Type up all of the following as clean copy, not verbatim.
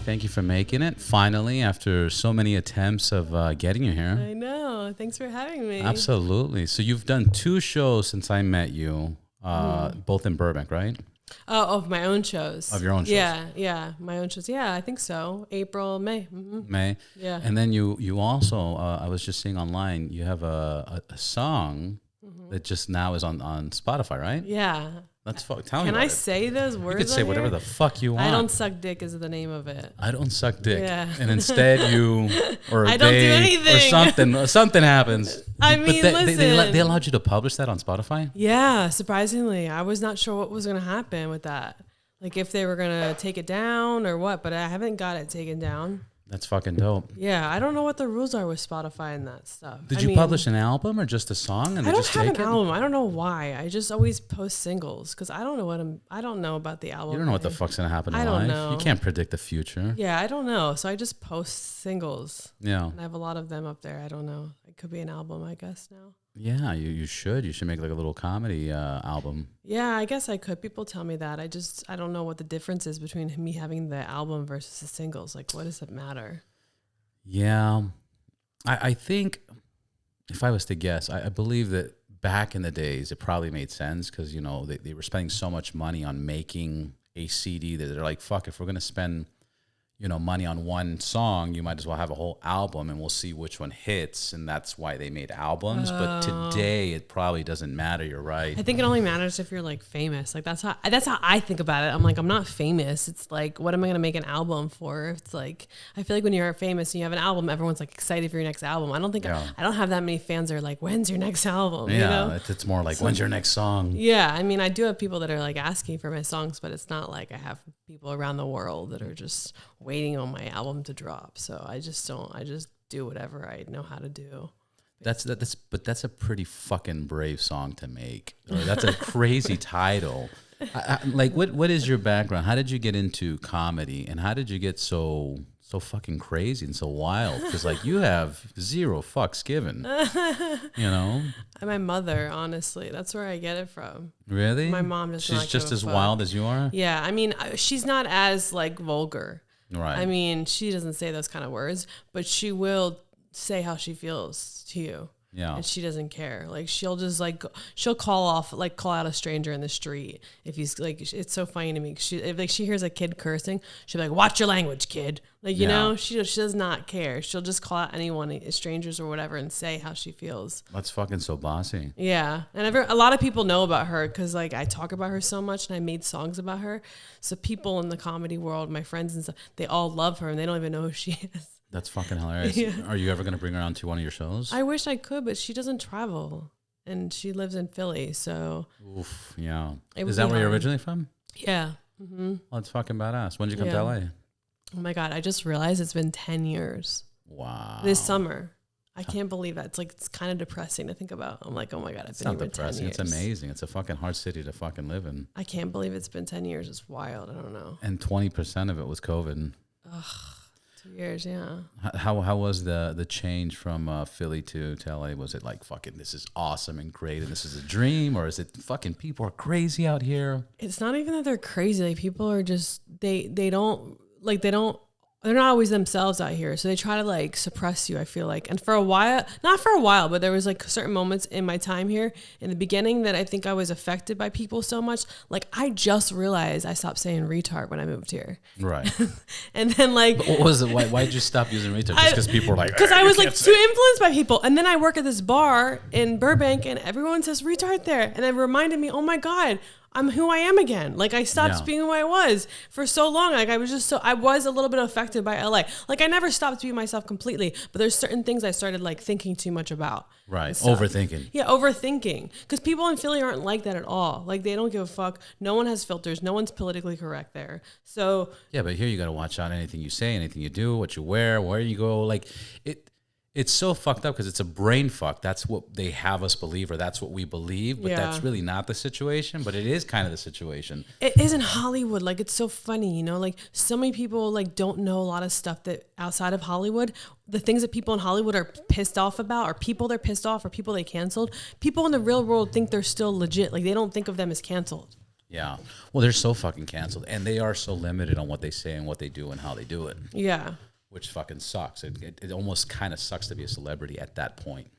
Thank you for making it. Finally, after so many attempts of getting you here. I know. Thanks for having me. Absolutely. So you've done 2 shows since I met you, both in Burbank, right? Oh, of my own shows. Of your own shows. Yeah. My own shows. Yeah, I think so. April, May. Mm-hmm. May. Yeah. And then you also, I was just seeing online, you have a song that just now is on Spotify, right? Yeah. Tell me about it. Can I say those words? You could say whatever the fuck you want. I don't suck dick is the name of it. I don't suck dick. Yeah. And instead you, or I don't do anything. or something happens. I mean, listen. They allowed you to publish that on Spotify? Yeah, surprisingly. I was not sure what was going to happen with that. Like if they were going to take it down or what, but I haven't got it taken down. That's fucking dope. Yeah, I don't know what the rules are with Spotify and that stuff. Did you publish an album or just a song? And I don't have an album. I don't know why. I just always post singles because I don't know about the album. You don't know what the fuck's gonna happen in life. I don't know. You can't predict the future. Yeah, I don't know. So I just post singles. Yeah. And I have a lot of them up there. I don't know. It could be an album, I guess now. Yeah, you should. You should make like a little comedy album. Yeah, I guess I could. People tell me that. I don't know what the difference is between me having the album versus the singles. Like, what does it matter? Yeah, I think if I was to guess, I believe that back in the days, it probably made sense because, you know, they were spending so much money on making a CD that they're like, fuck, if we're going to spend, you know, money on one song, you might as well have a whole album and we'll see which one hits. And that's why they made albums. But today it probably doesn't matter. You're right. I think it only matters if you're like famous. Like that's how I think about it. I'm like, I'm not famous. It's like, what am I going to make an album for? It's like, I feel like when you're famous and you have an album, everyone's like excited for your next album. I don't think, I don't have that many fans that are like, when's your next album? Yeah. You know? It's more like, when's your next song? Yeah. I mean, I do have people that are like asking for my songs, but it's not like I have people around the world that are just waiting on my album to drop. So I just do whatever I know how to do. That's a pretty fucking brave song to make. Or that's a crazy title. Like what is your background? How did you get into comedy and how did you get so fucking crazy and so wild? Because like you have 0 fucks given, you know? My mother, honestly, that's where I get it from. Really? My mom does not She's just give a as fuck. wild as you are? Yeah. I mean, she's not as like vulgar. Right. I mean, she doesn't say those kind of words, but she will say how she feels to you. Yeah. And she doesn't care. Like she'll just like, she'll call out a stranger in the street. If he's like, it's so funny to me. If she hears a kid cursing, she'll be like, watch your language, kid. Like, you know, she does not care. She'll just call out anyone, strangers or whatever, and say how she feels. That's fucking so bossy. Yeah. And a lot of people know about her because like I talk about her so much and I made songs about her. So people in the comedy world, my friends and stuff, they all love her and they don't even know who she is. That's fucking hilarious. Yeah. Are you ever going to bring her on to one of your shows? I wish I could, but she doesn't travel. And she lives in Philly, so... Oof, yeah. Is that where you're originally from? Yeah. Mm-hmm. Well, that's fucking badass. When did you come to LA? Oh my God, I just realized it's been 10 years. Wow. This summer. I can't believe that. It's kind of depressing to think about. I'm like, oh my God, it's not depressing. It's amazing. It's a fucking hard city to fucking live in. I can't believe it's been 10 years. It's wild. I don't know. And 20% of it was COVID. Ugh. 2 years, yeah. How was the change from Philly to LA? Was it like fucking this is awesome and great and this is a dream, or is it fucking people are crazy out here? It's not even that they're crazy. Like people are just they're not always themselves out here. So they try to like suppress you, I feel like. And for a while, not for a while, but there was like certain moments in my time here in the beginning that I think I was affected by people so much. Like I just realized I stopped saying retard when I moved here. Right. And then like, but what was it? Why did you stop using retard? Just because people were like, because I was like too influenced by people. And then I work at this bar in Burbank and everyone says retard there. And it reminded me, oh my God, I'm who I am again. Like I stopped being who I was for so long. Like I was a little bit affected by LA. Like I never stopped being myself completely, but there's certain things I started like thinking too much about. Right. Overthinking. Yeah. Overthinking. Because people in Philly aren't like that at all. Like they don't give a fuck. No one has filters. No one's politically correct there. So. Yeah. But here you got to watch out anything you say, anything you do, what you wear, where you go. Like it's so fucked up because it's a brain fuck. That's what they have us believe, or that's what we believe. But that's really not the situation. But it is kind of the situation. It is in Hollywood. Like it's so funny, you know. Like so many people like don't know a lot of stuff that outside of Hollywood. The things that people in Hollywood are pissed off about, or people they're pissed off, or people they canceled. People in the real world think they're still legit. Like they don't think of them as canceled. Yeah. Well, they're so fucking canceled, and they are so limited on what they say and what they do and how they do it. Yeah. Which fucking sucks. It almost kind of sucks to be a celebrity at that point.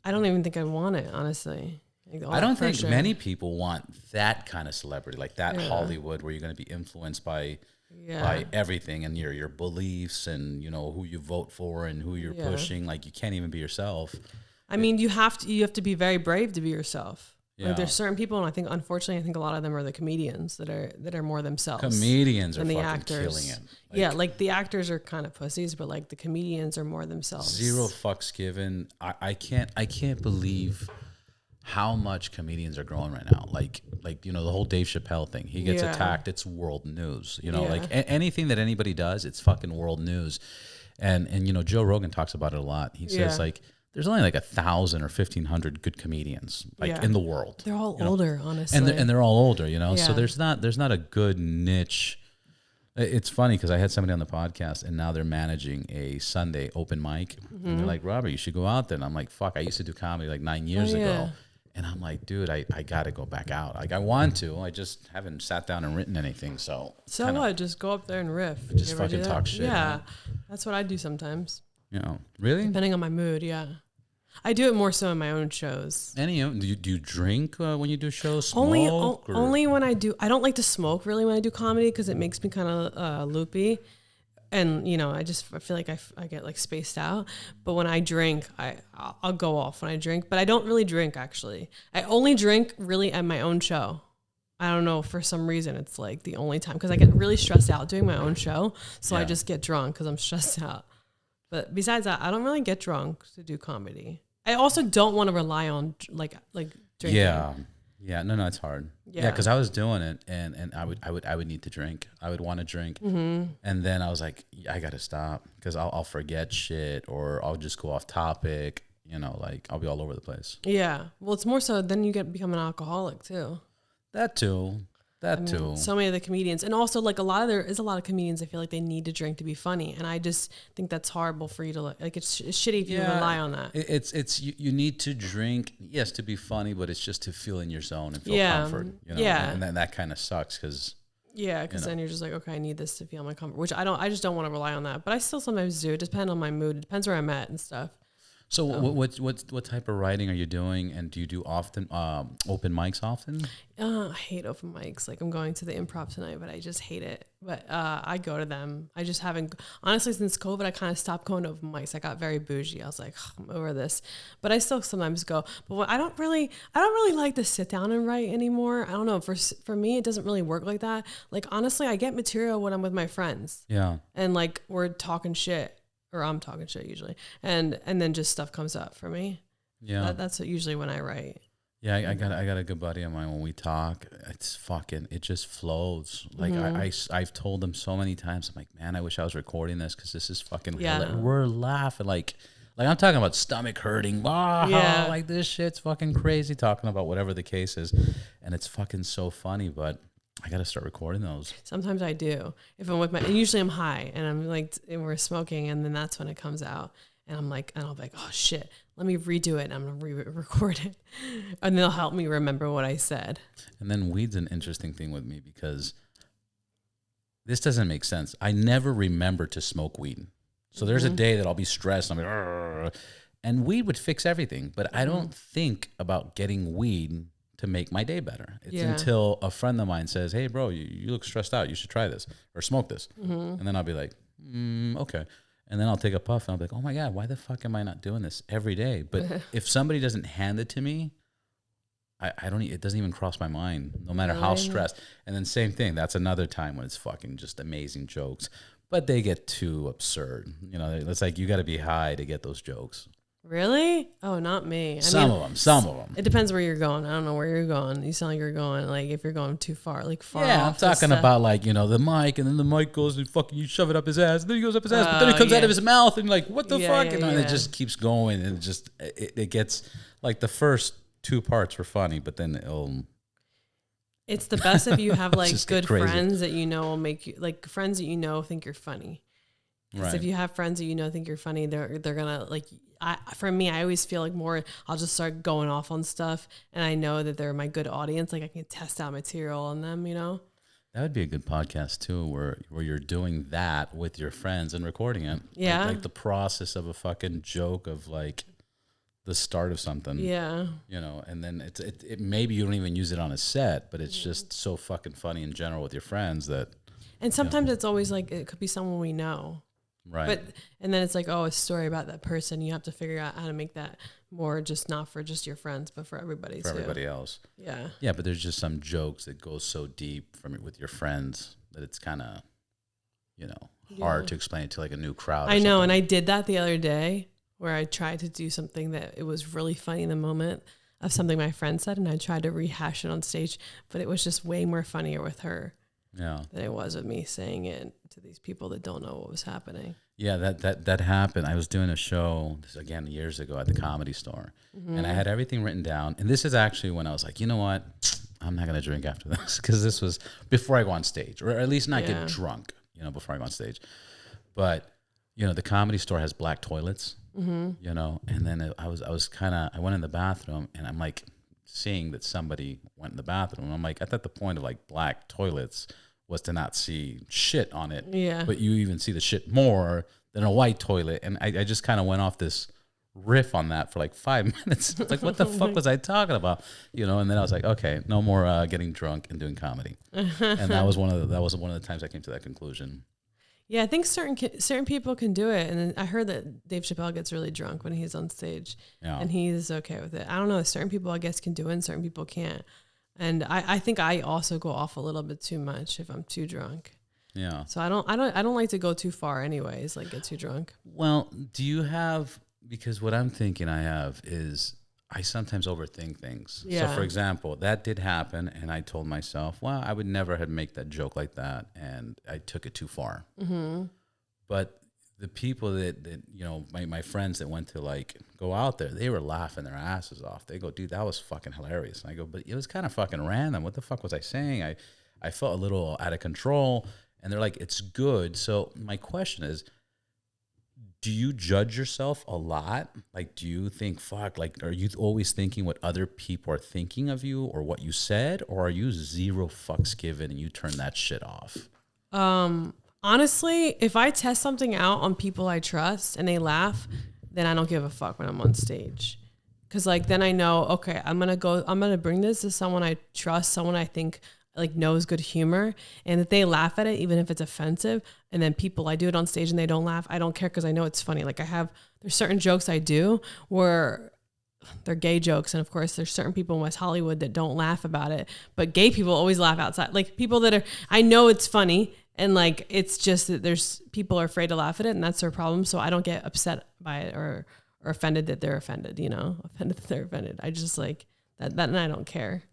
I don't even think I want it, honestly. Like, I don't think many people want that kind of celebrity, like that Hollywood, where you're going to be influenced by everything and your beliefs and, you know, who you vote for and who you're pushing. Like, you can't even be yourself. I mean, you have to be very brave to be yourself. Yeah. Like, there's certain people, and I think, unfortunately, a lot of them are the comedians that are more themselves. Comedians are the fucking actors. killing it. Like, like the actors are kind of pussies, but like the comedians are more themselves. Zero fucks given. I can't believe how much comedians are growing right now. Like you know, the whole Dave Chappelle thing. He gets attacked. It's world news. You know, like anything that anybody does, it's fucking world news. And you know, Joe Rogan talks about it a lot. He says like, there's only like 1,000 or 1,500 good comedians in the world. They're all older, honestly, and they're all older. You know, so there's not a good niche. It's funny because I had somebody on the podcast, and now they're managing a Sunday open mic, and they're like, Robert, you should go out there. And I'm like, fuck, I used to do comedy like 9 years ago, and I'm like, dude, I got to go back out. Like, I want to, I just haven't sat down and written anything. So what? Just go up there and riff. Just fucking talk shit. Yeah, that's what I do sometimes. You know, really? Depending on my mood, yeah. I do it more so in my own shows. Do you drink when you do shows? Smoke only when I do. I don't like to smoke really when I do comedy because it makes me kind of loopy, and you know I feel like I get like spaced out. But when I drink, I'll go off when I drink. But I don't really drink actually. I only drink really at my own show. I don't know, for some reason it's like the only time because I get really stressed out doing my own show, so I just get drunk because I'm stressed out. But besides that, I don't really get drunk to do comedy. I also don't want to rely on like drinking. Yeah. No, it's hard. Yeah, because I was doing it, and I would need to drink. I would want to drink, and then I was like, I got to stop because I'll forget shit or I'll just go off topic. You know, like I'll be all over the place. Yeah. Well, it's more so then you become an alcoholic too. That too. So many of the comedians, and also like there is a lot of comedians I feel like they need to drink to be funny, and I just think that's horrible for you to like. It's shitty if you rely on that. It's you need to drink, yes, to be funny, but it's just to feel in your zone and feel comfort. You know? And then that kind of sucks because. Yeah, because then you're just like, okay, I need this to feel my comfort, which I just don't want to rely on that, but I still sometimes do. It depends on my mood. It depends where I'm at and stuff. So what type of writing are you doing, and do you do often open mics often? I hate open mics. Like I'm going to the Improv tonight, but I just hate it. But I go to them. I just haven't, honestly, since COVID, I kind of stopped going to open mics. I got very bougie. I was like, I'm over this. But I still sometimes go. But I don't really like to sit down and write anymore. I don't know. For me, it doesn't really work like that. Like honestly, I get material when I'm with my friends. Yeah. And like we're talking shit. Or I'm talking shit usually, and then just stuff comes up for me. Yeah, that's usually when I write. Yeah, I got a good buddy of mine. When we talk, it just flows. Like I've told him so many times. I'm like, man, I wish I was recording this because this is fucking. No. We're laughing like I'm talking about stomach hurting. Wow, like this shit's fucking crazy. Talking about whatever the case is, and it's fucking so funny, but. I got to start recording those. Sometimes I do. If I'm with and usually I'm high and I'm like, and we're smoking, and then that's when it comes out. And I'm like, and I'll be like, oh shit, let me redo it. And I'm going to re-record it. And they'll help me remember what I said. And then weed's an interesting thing with me because this doesn't make sense. I never remember to smoke weed. So there's a day that I'll be stressed. And I'm like, and weed would fix everything. But I don't think about getting weed to make my day better. It's until a friend of mine says, hey, bro, you look stressed out. You should try this or smoke this. And then I'll be like, okay. And then I'll take a puff and I'll be like, oh my God, why the fuck am I not doing this every day? But if somebody doesn't hand it to me, I don't, it doesn't even cross my mind, no matter how stressed. And then same thing. That's another time when it's fucking just amazing jokes, but they get too absurd. You know, it's like, you got to be high to get those jokes. Really? Oh, not me. Some of them. It depends where you're going. I don't know where you're going. You sound like you're going, like, if you're going too far, like far Yeah, off I'm talking about, like, you know, the mic, and then the mic goes and fucking you shove it up his ass, and then he goes up his ass, but then it comes out of his mouth, and you're like, what the fuck? And it just keeps going, and it gets, like, the first two parts were funny, but then it's the best if you have, like, good friends that you know will make you, like, friends that you know think you're funny. Because if you have friends that you know think you're funny, they're gonna like. For me, I always feel like more. I'll just start going off on stuff, and I know that they're my good audience. Like I can test out material on them. You know. That would be a good podcast too, where you're doing that with your friends and recording it. Yeah. Like the process of a fucking joke of like the start of something. Yeah. You know, and then it maybe you don't even use it on a set, but it's just so fucking funny in general with your friends that. And sometimes it's always like it could be someone we know. Right. But and then it's like, oh, a story about that person. You have to figure out how to make that more just not for just your friends, but for everybody for everybody else. Yeah. Yeah, but there's just some jokes that go so deep with your friends that it's kind of, hard to explain to like a new crowd. I know, and I did that the other day where I tried to do something that it was really funny in the moment of something my friend said, and I tried to rehash it on stage, but it was just way more funnier with her. Yeah, than it was with me saying it to these people that don't know what was happening. Yeah, that happened. I was doing a show, this again years ago at the Comedy Store, and I had everything written down. And this is actually when I was like, you know what, I'm not gonna drink after this, because this was before I go on stage, or at least not get drunk, before I go on stage. But the Comedy Store has black toilets, and then I went in the bathroom, and I'm like seeing that somebody went in the bathroom. I'm like, I thought the point of like black toilets was to not see shit on it. Yeah. But you even see the shit more than a white toilet. And I just kind of went off this riff on that for like 5 minutes. It's like, what the fuck was I talking about? And then I was like, okay, no more getting drunk and doing comedy. And that was one of the times I came to that conclusion. Yeah, I think certain people can do it. And then I heard that Dave Chappelle gets really drunk when he's on stage. Yeah. And he's okay with it. I don't know. Certain people, I guess, can do it and certain people can't. And I think I also go off a little bit too much if I'm too drunk. Yeah. So I don't like to go too far anyways, like get too drunk. Well, do you have, because what I'm thinking I have is I sometimes overthink things. Yeah. So for example, that did happen and I told myself, well, I would never have make that joke like that, and I took it too far. Mm-hmm. But the people that my friends that went to like go out there, they were laughing their asses off. They go, dude, that was fucking hilarious. And I go, but it was kind of fucking random. What the fuck was I saying? I felt a little out of control. And they're like, it's good. So my question is, do you judge yourself a lot? Like, do you think, fuck, like, are you always thinking what other people are thinking of you or what you said? Or are you zero fucks given and you turn that shit off? Honestly, if I test something out on people I trust and they laugh, then I don't give a fuck when I'm on stage. Cause like, then I know, okay, I'm going to bring this to someone I trust, someone I think like knows good humor. And if they laugh at it, even if it's offensive, and then I do it on stage and they don't laugh, I don't care. Cause I know it's funny. Like there's certain jokes I do where they're gay jokes. And of course there's certain people in West Hollywood that don't laugh about it, but gay people always laugh outside. Like people I know it's funny. And like, it's just that there's people are afraid to laugh at it and that's their problem. So I don't get upset by it or offended that they're offended, offended that they're offended. I just like that and I don't care.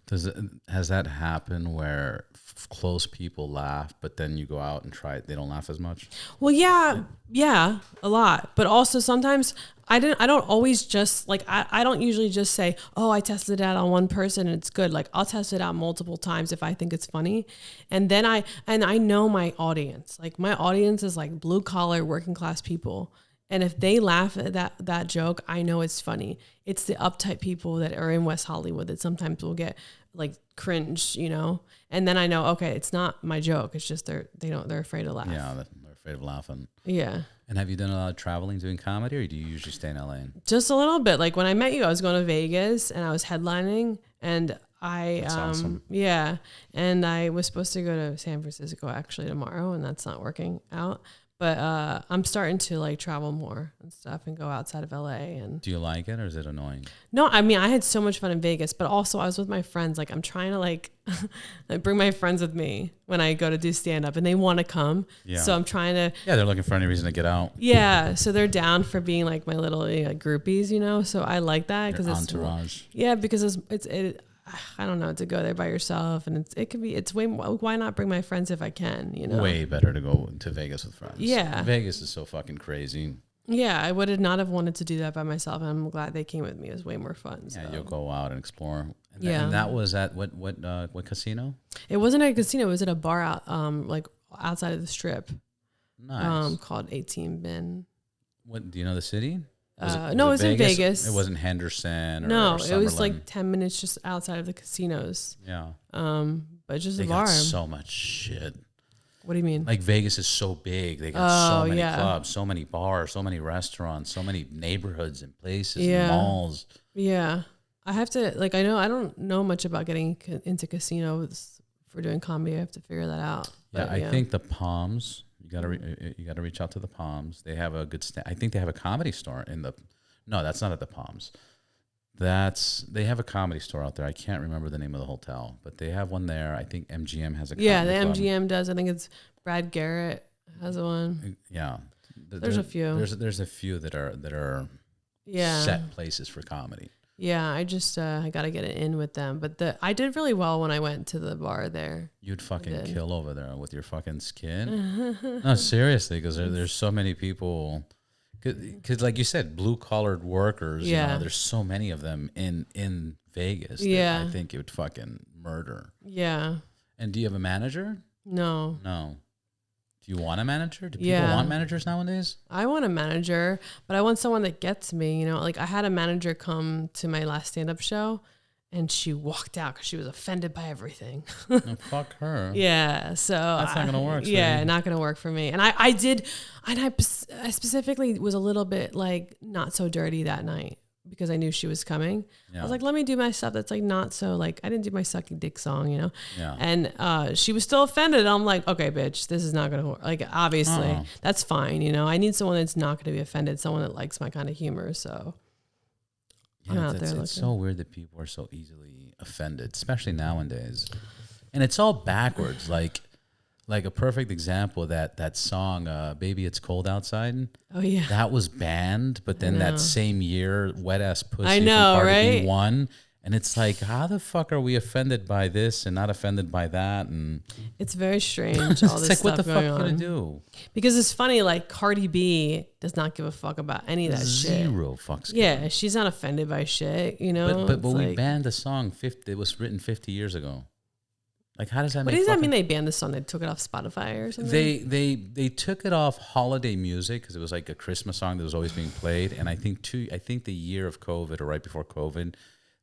Has that happened where close people laugh, but then you go out and try it, they don't laugh as much? Well, yeah, a lot. But also sometimes I don't always just like, I don't usually just say, oh, I tested it out on one person and it's good. Like I'll test it out multiple times if I think it's funny. And then I know my audience, like my audience is like blue collar working class people. And if they laugh at that joke, I know it's funny. It's the uptight people that are in West Hollywood that sometimes will get like cringe, and then I know, okay, it's not my joke. It's just they're afraid to laugh. Yeah, they're afraid of laughing. Yeah. And have you done a lot of traveling doing comedy, or do you usually stay in LA? Just a little bit. Like when I met you, I was going to Vegas and I was headlining, and that's awesome. Yeah, and I was supposed to go to San Francisco actually tomorrow, and that's not working out. But I'm starting to like travel more and stuff and go outside of LA. And do you like it or is it annoying? No, I mean, I had so much fun in Vegas, but also I was with my friends. Like I'm trying to like bring my friends with me when I go to do stand up and they want to come. Yeah. So I'm trying to. Yeah, they're looking for any reason to get out. Yeah. So they're down for being like my little groupies, So I like that because it's entourage. Yeah, because it's I don't know, to go there by yourself, and it's way more, why not bring my friends if I can, Way better to go to Vegas with friends. Yeah. Vegas is so fucking crazy. Yeah, I would not have wanted to do that by myself, and I'm glad they came with me. It was way more fun. Yeah, so. You'll go out and explore. And that was at what casino? It wasn't at a casino. It was at a bar out, like outside of the Strip. Nice. called 18 Bin. What do you know the city? No, it was in Vegas. It wasn't Henderson or No, it was Summerlin. like 10 minutes just outside of the casinos. Yeah. But just They a bar. got so much shit. What do you mean? Like Vegas is so big. They got so many yeah. clubs, so many bars, so many restaurants, so many neighborhoods and places Yeah. and malls. Yeah. I have to, like, I don't know much about getting into casinos for doing comedy. I have to figure that out. Yeah, But, I think the Palms. You gotta reach out to the Palms. They have a good. I think they have a comedy store in the. No, that's not at the Palms. They have a comedy store out there. I can't remember the name of the hotel, but they have one there. I think MGM has a. Yeah, the comedy club. MGM does. I think it's Brad Garrett has one. Yeah, There's a few. There's a few that are Yeah. set places for comedy. Yeah, I just I got to get it in with them. But I did really well when I went to the bar there. You'd fucking kill over there with your fucking skin. No, seriously, because there's so many people. Because like you said, blue collared workers. Yeah. You know, there's so many of them in Vegas. Yeah. That I think it would fucking murder. Yeah. And do you have a manager? No. No. Do you want a manager? Do people Yeah. want managers nowadays? I want a manager, but I want someone that gets me. You know, like I had a manager come to my last stand-up show, and she walked out because she was offended by everything. No, fuck her. Yeah, so That's not gonna work, Yeah, sweetie. not gonna work for me. And I specifically was a little bit like not so dirty that night because I knew she was coming. Yeah. I was like, let me do my stuff that's like not so like I didn't do my sucking dick song, you know. Yeah. And she was still offended. I'm like, okay, bitch, this is not gonna work. Like obviously, that's fine, you know. I need someone that's not gonna be offended, someone that likes my kind of humor. So. Yeah, it's so weird that people are so easily offended, especially nowadays. And it's all backwards. Like a perfect example of that song, Baby It's Cold Outside. Oh yeah. That was banned, but then that same year, Wet Ass Pussy I know, from Cardi B right? won. And it's like, how the fuck are we offended by this and not offended by that? And It's very strange, all it's this like, stuff what the fuck going are you gonna on. do? Because it's funny, like Cardi B does not give a fuck about any of that shit. Zero fucks. Yeah, she's not offended by shit, you know. But we like, banned a song. It was written 50 years ago. Like, how does that? What make does that fucking- mean? They banned the song? They took it off Spotify or something? They took it off holiday music because it was like a Christmas song that was always being played. And I think the year of COVID or right before COVID,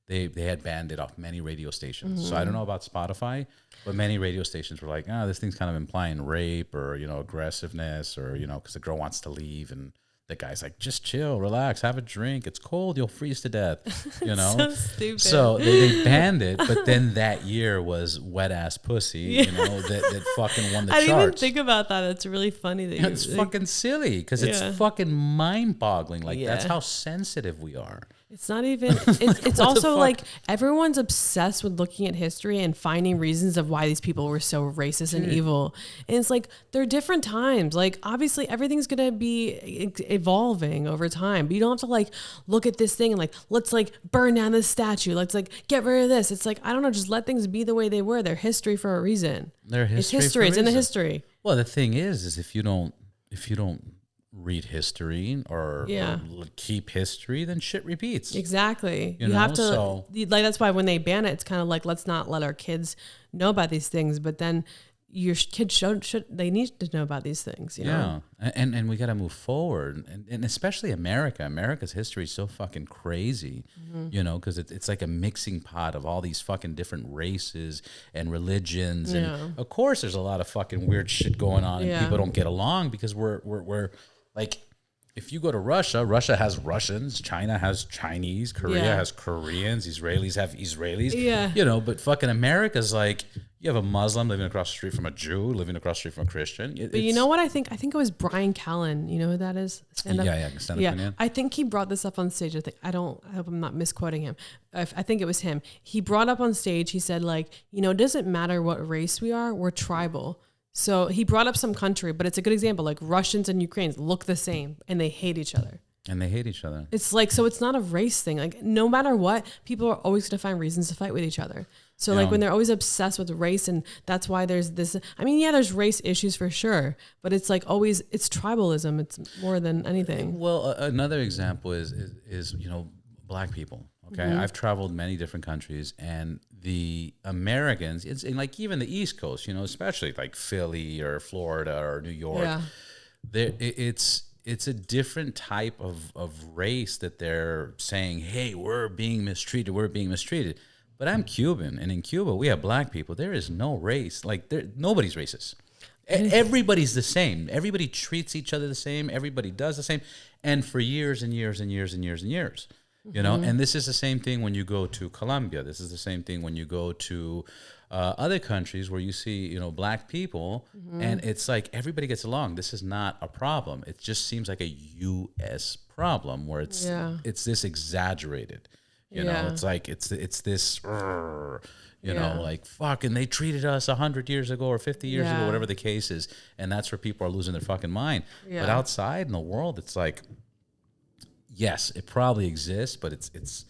they had banned it off many radio stations. So I don't know about Spotify, but many radio stations were like, this thing's kind of implying rape or, you know, aggressiveness or, you know, because the girl wants to leave and the guy's like, just chill, relax, have a drink. It's cold. You'll freeze to death, you know? So stupid. So they banned it. But then that year was Wet Ass Pussy, you know, that fucking won the I charts. didn't even think about that. It's really funny that It's fucking silly because it's Yeah. fucking mind-boggling. Like Yeah. that's how sensitive we are. It's not even. It's also fuck? like everyone's obsessed with looking at history and finding reasons of why these people were so racist and evil. And it's like they're different times. Like obviously everything's gonna be evolving over time, but you don't have to like look at this thing and like let's like burn down this statue. Let's like get rid of this. It's like I don't know. Just let things be the way they were. They're history for a reason. They're history. It's history. for a It's in the reason. history. Well, the thing is if you don't read history or keep history, then shit repeats. Exactly. You know, have to so- like that's why when they ban it, it's kind of like let's not let our kids know about these things, but then your kids should they need to know about these things, you know? Yeah, and we got to move forward, and especially America. America's history is so fucking crazy, you know, because it's like a mixing pot of all these fucking different races and religions, and of course there's a lot of fucking weird shit going on, and people don't get along because we're like. If you go to Russia, Russia has Russians, China has Chinese, Korea has Koreans, Israelis have Israelis. Yeah. You know, but fucking America's like, you have a Muslim living across the street from a Jew, living across the street from a Christian. But you know what I think? I think it was Brian Callen. You know who that is? Stand-up. Yeah, stand-up comedian. I think he brought this up on stage. I hope I'm not misquoting him. I think it was him. He brought up on stage, he said like, you know, it doesn't matter what race we are, we're tribal. So he brought up some country, but it's a good example. Like Russians and Ukrainians look the same and they hate each other. And they hate each other. It's like, so it's not a race thing. Like no matter what, people are always going to find reasons to fight with each other. So like when they're always obsessed with race, and that's why there's this, I mean, yeah, there's race issues for sure, but it's like always, it's tribalism. It's more than anything. Well, another example is you know, black people. Okay, I've traveled many different countries, and the Americans, it's in like even the East Coast, you know, especially like Philly or Florida or New York. Yeah. It's a different type of race that they're saying, hey, we're being mistreated. But I'm Cuban, and in Cuba we have black people. There is no race. Like nobody's racist. Everybody's the same. Everybody treats each other the same. Everybody does the same. And for years and years and years and years and years, you know. And this is the same thing when you go to Colombia. This is the same thing when you go to other countries where you see, you know, black people, and it's like everybody gets along. This is not a problem. It just seems like a U.S. problem where it's this exaggerated. You know, it's like it's this. You know, like, fucking, they treated us 100 years ago or 50 years ago, whatever the case is. And that's where people are losing their fucking mind. Yeah. But outside in the world, it's like, yes, it probably exists, but it's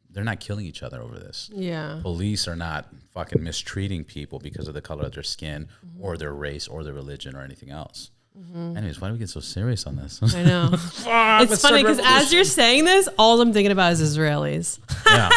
they're not killing each other over this. Yeah. Police are not fucking mistreating people because of the color of their skin or their race or their religion or anything else. Anyways, why do we get so serious on this? I know. It's funny because as you're saying this, all I'm thinking about is Israelis. Yeah.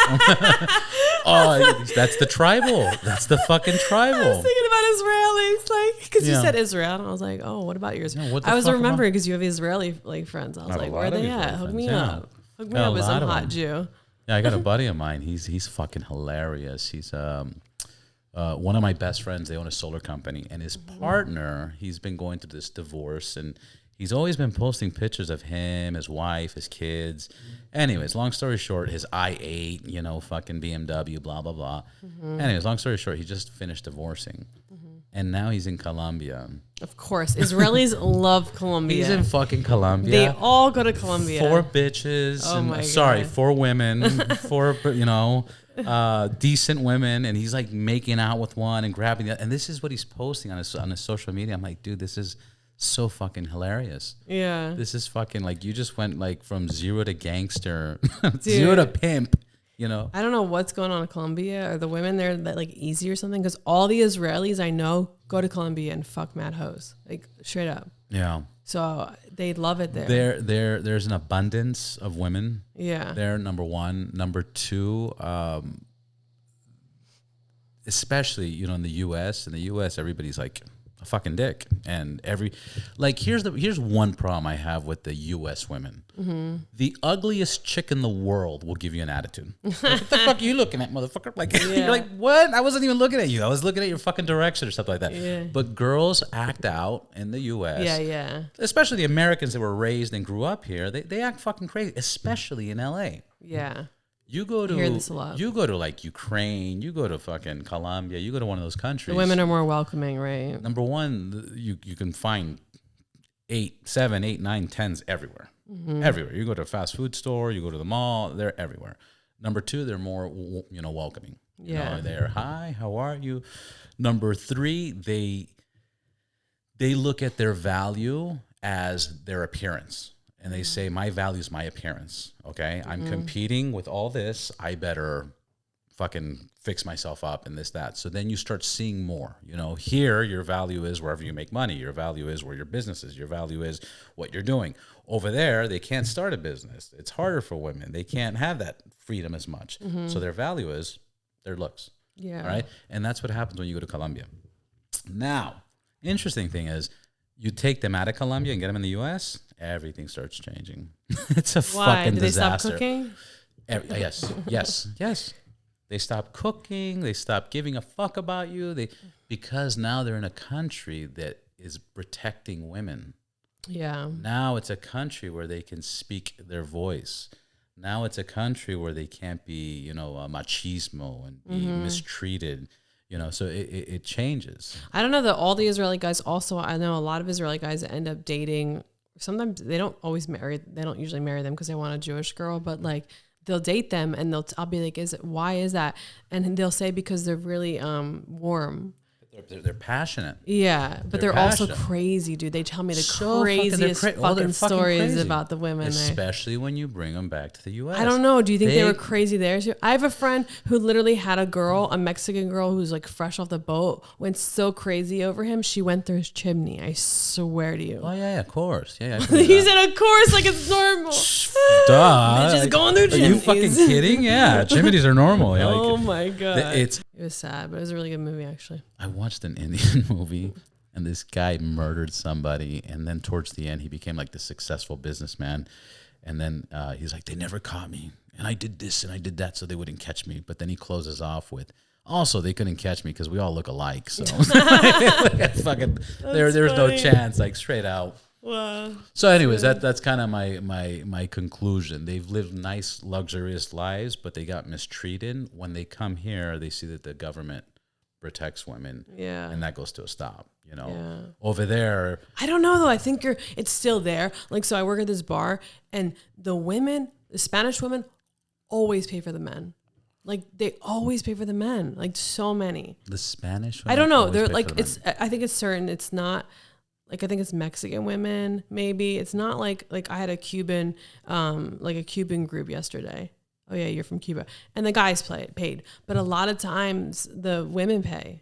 Oh, that's the tribal. That's the fucking tribal. I was thinking about Israelis, like, because you said Israel, and I was like, oh, what about yours? Yeah, I was remembering because you have Israeli like friends. I was like, where are they at? Hook me up. Hook me up with some hot Jew. Yeah, I got a buddy of mine. He's fucking hilarious. He's one of my best friends. They own a solar company, and his partner, he's been going through this divorce, and he's always been posting pictures of him, his wife, his kids. Anyways, long story short, his i8, you know, fucking BMW, blah, blah, blah. Anyways, long story short, he just finished divorcing. And now he's in Colombia. Of course. Israelis love Colombia. He's in fucking Colombia. They all go to Colombia. 4 bitches. Oh my God. Sorry, 4 women. 4, you know, decent women. And he's like making out with one and grabbing the other. And this is what he's posting on his social media. I'm like, dude, this is so fucking hilarious. Yeah. This is fucking like, you just went like from zero to gangster, zero to pimp. You know, I don't know what's going on in Colombia. Are the women there that like easy or something? Because all the Israelis I know go to Colombia and fuck mad hoes, like straight up. Yeah. So they love it there. There's an abundance of women. Yeah. There, number one. Number two, especially, you know, in the U.S. In the U.S., everybody's like a fucking dick, and here's one problem I have with the U.S. women. The ugliest chick in the world will give you an attitude. Like, what the fuck are you looking at, motherfucker? Like, you're like, what? I wasn't even looking at you. I was looking at your fucking direction or something like that. Yeah. But girls act out in the U.S. Yeah. Especially the Americans that were raised and grew up here. They act fucking crazy, especially in L.A. Yeah. You go to like Ukraine, you go to fucking Colombia, you go to one of those countries. The women are more welcoming, right? Number one, you can find 8, 7, 8, 9, 10s everywhere. Everywhere. You go to a fast food store, you go to the mall, they're everywhere. Number two, they're more, you know, welcoming. You know, they're, hi, how are you? Number three, they look at their value as their appearance. And they say, my value is my appearance, okay? I'm competing with all this. I better fucking fix myself up and this, that. So then you start seeing more. You know, here, your value is wherever you make money. Your value is where your business is. Your value is what you're doing. Over there, they can't start a business. It's harder for women. They can't have that freedom as much. So their value is their looks. Yeah. All right? And that's what happens when you go to Colombia. Now, interesting thing is, you take them out of Colombia and get them in the U.S., everything starts changing. It's a fucking disaster. They stop cooking? Yes. They stop cooking. They stop giving a fuck about you. Because now they're in a country that is protecting women. Yeah. Now it's a country where they can speak their voice. Now it's a country where they can't be, you know, machismo and be mistreated. You know, so it changes. I don't know that all the Israeli guys also, I know a lot of Israeli guys that end up dating. Sometimes they don't always marry. They don't usually marry them because they want a Jewish girl, but like they'll date them and I'll be like, why is that? And they'll say because they're really warm. They're passionate. Yeah, but they're also crazy, dude. They tell me the craziest fucking stories crazy about the women. Especially when you bring them back to the U.S. I don't know. Do you think they were crazy there too? I have a friend who literally had a girl, a Mexican girl who's like fresh off the boat, went so crazy over him. She went through his chimney. I swear to you. Oh, yeah, of course. Yeah. He said, of course, like it's normal. Duh. Just going through chimneys. Are you fucking kidding? Yeah, chimneys are normal. Yeah, oh, my God. It was sad, but it was a really good movie, actually. I watched an Indian movie. and this guy murdered somebody, and then towards the end he became like the successful businessman, and then he's like, they never caught me, and I did this and I did that so they wouldn't catch me. But then he closes off with, also they couldn't catch me because we all look alike, so fucking there's no chance, like straight out. Wow. So anyways, that's kind of my conclusion. They've lived nice, luxurious lives, but they got mistreated. When they come here, they see that the government protects women. Yeah. And that goes to a stop, you know. Yeah. Over there. I don't know though. I think it's still there. Like, so I work at this bar, and the women, the Spanish women, always pay for the men. Like, they always pay for the men. Like, so many. The Spanish women, I don't know. They're like, I think it's certain. It's not. Like, I think it's Mexican women, maybe. It's not like I had a Cuban, like a Cuban group yesterday. Oh, yeah, you're from Cuba. And the guys paid. But a lot of times the women pay.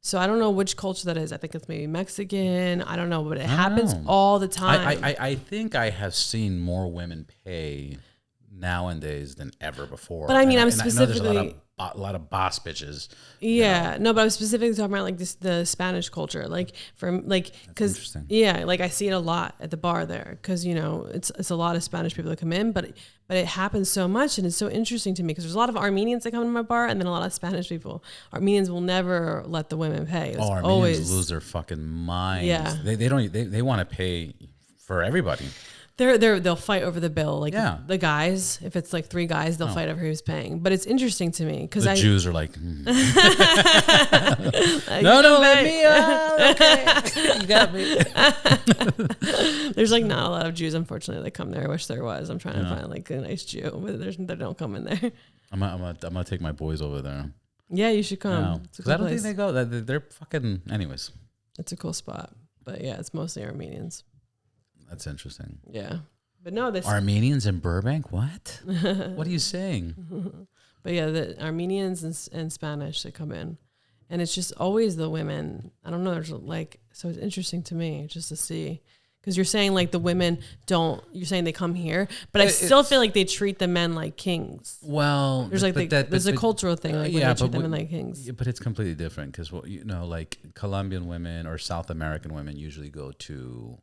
So I don't know which culture that is. I think it's maybe Mexican. I don't know, but it happens all the time. I think I have seen more women pay nowadays than ever before. But I mean, I'm specifically... I know there's a lot of boss bitches. Yeah, no, but I was specifically talking about like the Spanish culture, like from like, because yeah, like I see it a lot at the bar there, because you know it's a lot of Spanish people that come in, but it happens so much, and it's so interesting to me because there's a lot of Armenians that come to my bar, and then a lot of Spanish people. Armenians will never let the women pay. Armenians always lose their fucking minds. Yeah, they want to pay for everybody. They'll fight over the bill, like the guys. If it's like 3 guys, they'll fight over who's paying. But it's interesting to me because the Jews are like, like no, let me. Okay, you got me. There's like not a lot of Jews, unfortunately, that come there. I wish there was. I'm trying to find like a nice Jew, but they don't come in there. I'm gonna take my boys over there. Yeah, you should come. Because I don't think they go. They're fucking. Anyways, it's a cool spot, but yeah, it's mostly Armenians. That's interesting. Yeah. But no, this Armenians in Burbank? What? What are you saying? But yeah, the Armenians and Spanish that come in. And it's just always the women. I don't know. There's like, so it's interesting to me just to see. Because you're saying like the women you're saying they come here, but I still feel like they treat the men like kings. Well, there's like there's a cultural thing like they treat the men like kings. Yeah, but it's completely different because like Colombian women or South American women usually go to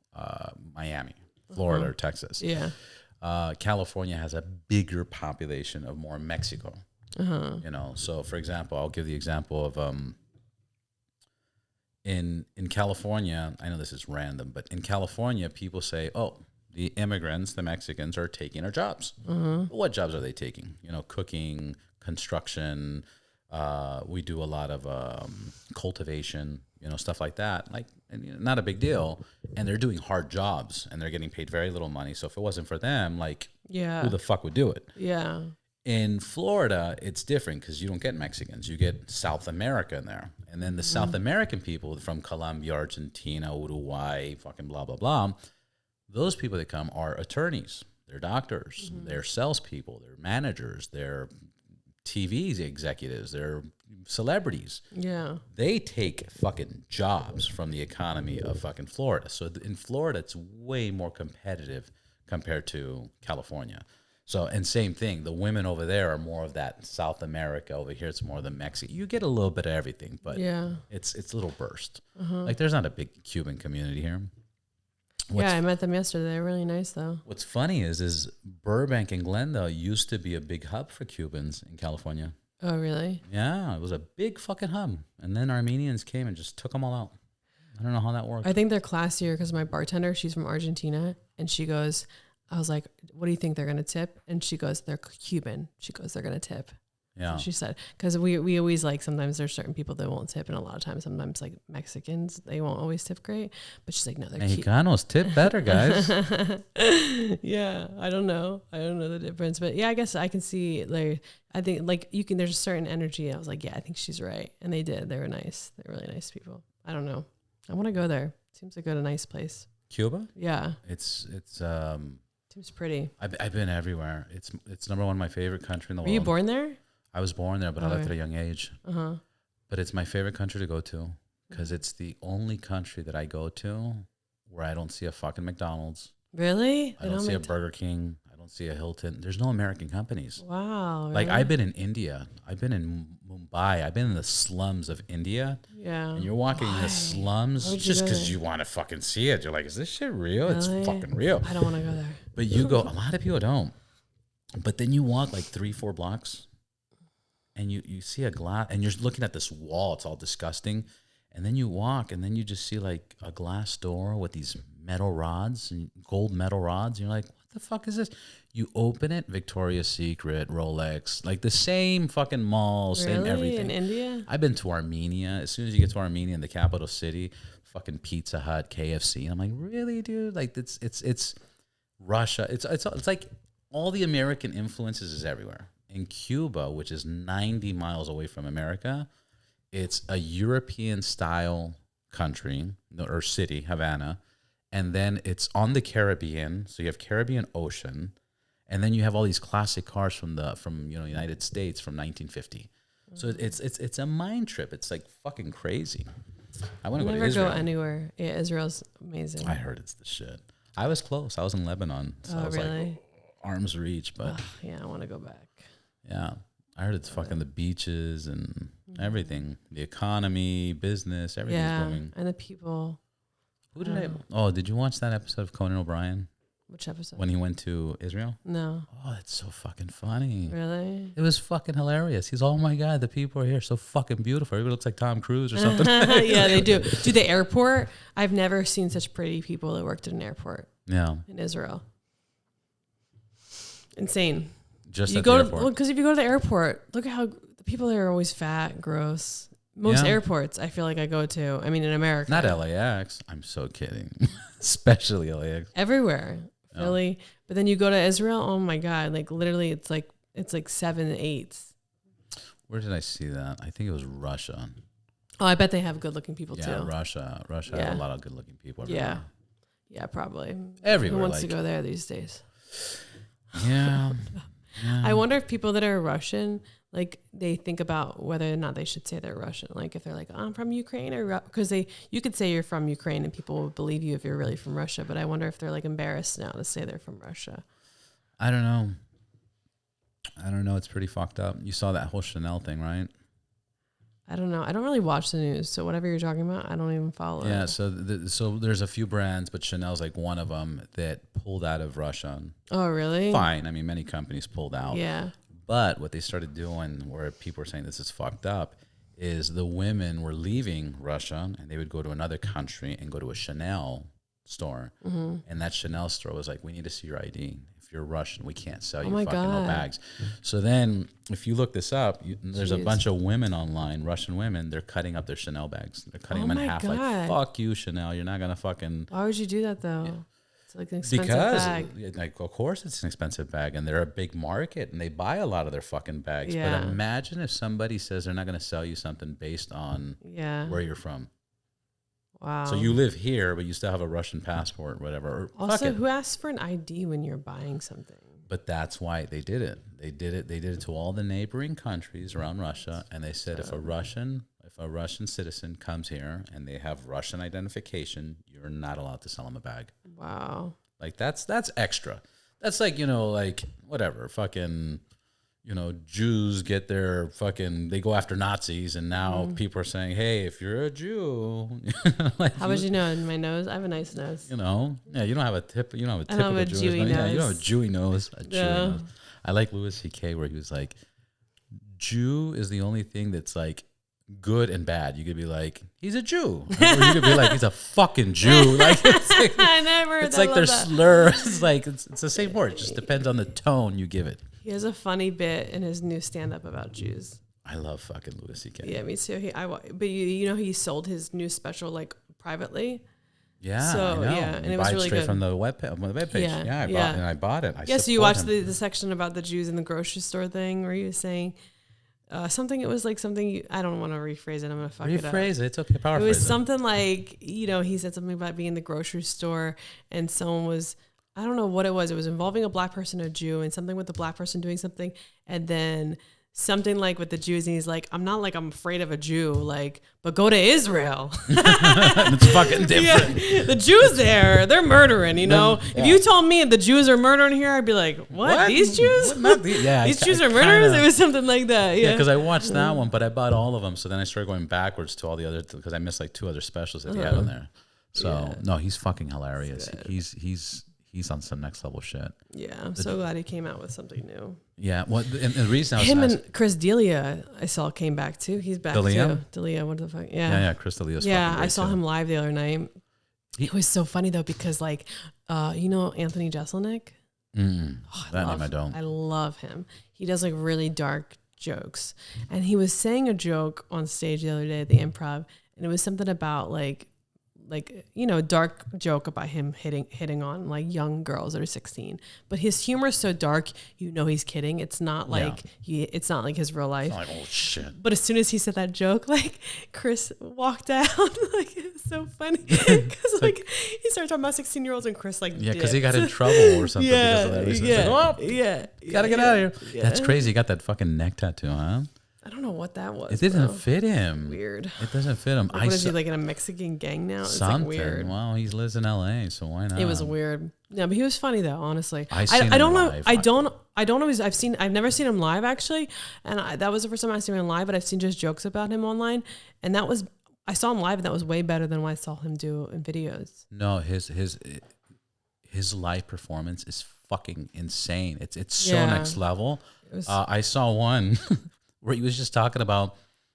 Miami, Florida, or Texas. Yeah. California has a bigger population of more Mexico. You know, so for example, I'll give the example of in California, I know this is random, but in California, people say, "Oh, the immigrants, the Mexicans, are taking our jobs." What jobs are they taking? You know, cooking, construction. We do a lot of cultivation, you know, stuff like that. Like, not a big deal. And they're doing hard jobs, and they're getting paid very little money. So if it wasn't for them, like, who the fuck would do it? Yeah. In Florida, it's different because you don't get Mexicans. You get South America in there. And then the South American people from Colombia, Argentina, Uruguay, fucking blah, blah, blah, those people that come are attorneys. They're doctors. They're salespeople. They're managers. They're TV executives. They're celebrities. Yeah. They take fucking jobs from the economy of fucking Florida. So in Florida, it's way more competitive compared to California. So, and same thing, the women over there are more of that South America. Over here, it's more of the Mexican. You get a little bit of everything, but it's a little burst. Like, there's not a big Cuban community here. I met them yesterday. They're really nice, though. What's funny is Burbank and Glendale used to be a big hub for Cubans in California. Oh, really? Yeah, it was a big fucking hub. And then Armenians came and just took them all out. I don't know how that worked. I think they're classier because my bartender, she's from Argentina, and she goes... I was like, what do you think they're going to tip? And she goes, they're Cuban. She goes, they're going to tip. Yeah. So she said, because we always like, sometimes there's certain people that won't tip. And a lot of times, sometimes like Mexicans, they won't always tip great. But she's like, no, they're Mexicanos tip better, guys. Yeah. I don't know the difference. But yeah, I guess I can see, like, I think like there's a certain energy. I was like, yeah, I think she's right. And they did. They were nice. They're really nice people. I don't know. I want to go there. Seems like a nice place. Cuba? Yeah. It's seems pretty. I've been everywhere. It's number one my favorite country in the world. Were you born there? I was born there, but I left at a young age. But it's my favorite country to go to because it's the only country that I go to where I don't see a fucking McDonald's. Really? I don't see a Burger King. I don't see a Hilton. There's no American companies. Wow. Like really? I've been in India. I've been in Mumbai. I've been in the slums of India. Yeah. And you're walking in the slums just because you want to fucking see it. You're like, is this shit real? Really? It's fucking real. I don't want to go there. But you go, a lot of people don't. But then you walk like 3-4 blocks and you see a glass and you're looking at this wall. It's all disgusting. And then you walk and then you just see like a glass door with these metal rods and gold metal rods. And you're like, what the fuck is this? You open it, Victoria's Secret, Rolex, like the same fucking mall, same everything. In India? I've been to Armenia. As soon as you get to Armenia, in the capital city, fucking Pizza Hut, KFC. And I'm like, really, dude? Like it's Russia. It's like all the American influences is everywhere. In Cuba, which is 90 miles away from America, it's a European style country or city, Havana. And then it's on the Caribbean. So you have Caribbean Ocean. And then you have all these classic cars from United States from 1950. So it's a mind trip. It's like fucking crazy. I want to go to Israel. Never go anywhere. Yeah, Israel's amazing. I heard it's the shit. I was close. I was in Lebanon. So I was like arm's reach, but yeah, I want to go back. Yeah. I heard it's fucking the beaches and everything. The economy, business, everything's booming. And the people. Who did did you watch that episode of Conan O'Brien? Which episode? When he went to Israel? No. Oh, it's so fucking funny. Really? It was fucking hilarious. He's, oh my God, the people are here so fucking beautiful. Everybody looks like Tom Cruise or something. Yeah, they do. Do the airport? I've never seen such pretty people that worked at an airport. Yeah. In Israel. Insane. Just you at go the airport. Because if you go to the airport, look at how the people there are always fat, gross. Most airports I feel like I go to. I mean, in America. Not LAX. I'm so kidding. Especially LAX. Everywhere. Philly. But then you go to Israel, oh my God. Like literally it's like 7 8s. Where did I see that? I think it was Russia. Oh, I bet they have good looking people too. Yeah, Russia. Russia has a lot of good looking people. Yeah. Yeah, probably. Everywhere. Who wants to go there these days? Yeah. I wonder if people that are Russian, like they think about whether or not they should say they're Russian. Like if they're like, I'm from Ukraine, or because you could say you're from Ukraine and people will believe you if you're really from Russia. But I wonder if they're like embarrassed now to say they're from Russia. I don't know. It's pretty fucked up. You saw that whole Chanel thing, right? I don't know. I don't really watch the news, so whatever you're talking about, I don't even follow. Yeah, it. so there's a few brands, but Chanel's like one of them that pulled out of Russia. Oh, really? Fine. I mean, many companies pulled out. Yeah. But what they started doing, where people were saying this is fucked up, is the women were leaving Russia and they would go to another country and go to a Chanel store. Mm-hmm. And that Chanel store was like, we need to see your ID. If you're Russian, we can't sell you no bags. So then if you look this up, there's a bunch of women online, Russian women, they're cutting up their Chanel bags. They're cutting them in half. God. Like, fuck you, Chanel. You're not going to fucking... Why would you do that, though? Yeah. It's like an expensive bag. Like, of course it's an expensive bag, and they're a big market, and they buy a lot of their fucking bags. Yeah. But imagine if somebody says they're not going to sell you something based on where you're from. Wow. So you live here, but you still have a Russian passport or whatever. Or also, who asks for an ID when you're buying something? But that's why they did it. They did it to all the neighboring countries around Russia, and they said if a Russian citizen comes here and they have Russian identification, you're not allowed to sell them a bag. Wow. Like that's extra. That's like, like whatever, fucking, Jews get their fucking, they go after Nazis, and now people are saying, hey, if you're a Jew, like, how would you know? In my nose, I have a nice nose. Yeah, you don't have a typical Jewish nose. Yeah, you don't have a Jewy nose. Nose. I like Louis C.K. where he was like, Jew is the only thing that's like good and bad. You could be like, he's a Jew, or you could be like, he's a fucking Jew. Like it's like, I never. It's like their slur. It's like it's the same word. It just depends on the tone you give it. He has a funny bit in his new stand-up about Jews. I love fucking Louis C.K. Yeah, me too. But he sold his new special like privately. Yeah, so I know. yeah, and it was really straight good from the webpage. Yeah, I bought it. So you watched the section about the Jews in the grocery store thing where he was saying something. It was like something. I don't want to rephrase it. I'm gonna fuck it up. Rephrase it. It's okay. It was something like he said something about being in the grocery store and someone was. I don't know what it was. It was involving a black person, a Jew, and something with the black person doing something. And then something like with the Jews, and he's like, I'm not like I'm afraid of a Jew, like, but go to Israel. It's fucking different. Yeah, the Jews there, they're murdering, you know. If you told me the Jews are murdering here, I'd be like, what? These Jews? These Jews are murderers? It was something like that. Yeah, because I watched that one, but I bought all of them. So then I started going backwards to all the other, because I missed like 2 other specials that he had on there. So no, he's fucking hilarious. He's on some next level shit. Yeah, I'm so glad he came out with something new. Yeah, well, and the reason I was and Chris D'Elia, I saw came back too. He's back too. D'Elia, what the fuck? Yeah, Chris D'Elia's yeah, I saw him live the other night. It was so funny though because like, you know Anthony Jeselnik? Name I don't. I love him. He does like really dark jokes, and he was saying a joke on stage the other day at the Improv, and it was something about like you know, dark joke about him hitting on like young girls that are 16. But his humor is so dark, you know he's kidding. It's not like it's not like his real life. It's like, oh shit. But as soon as he said that joke, like Chris walked out. Like it was so funny because like he started talking about 16-year-olds and Chris like because he got in trouble or something because of that. Gotta get out of here. Yeah. That's crazy. He got that fucking neck tattoo, huh? I don't know what that was. It didn't fit him. Weird. It doesn't fit him. What is he like in a Mexican gang now? It's something. Like weird. Well, he lives in LA, so why not? It was weird. Yeah, but he was funny though. Honestly, I don't know. Live. I don't know. I've never seen him live actually, and that was the first time I seen him live. But I've seen just jokes about him online, and I saw him live, and that was way better than what I saw him do in videos. No, his live performance is fucking insane. It's so next level. I saw one where he was just talking about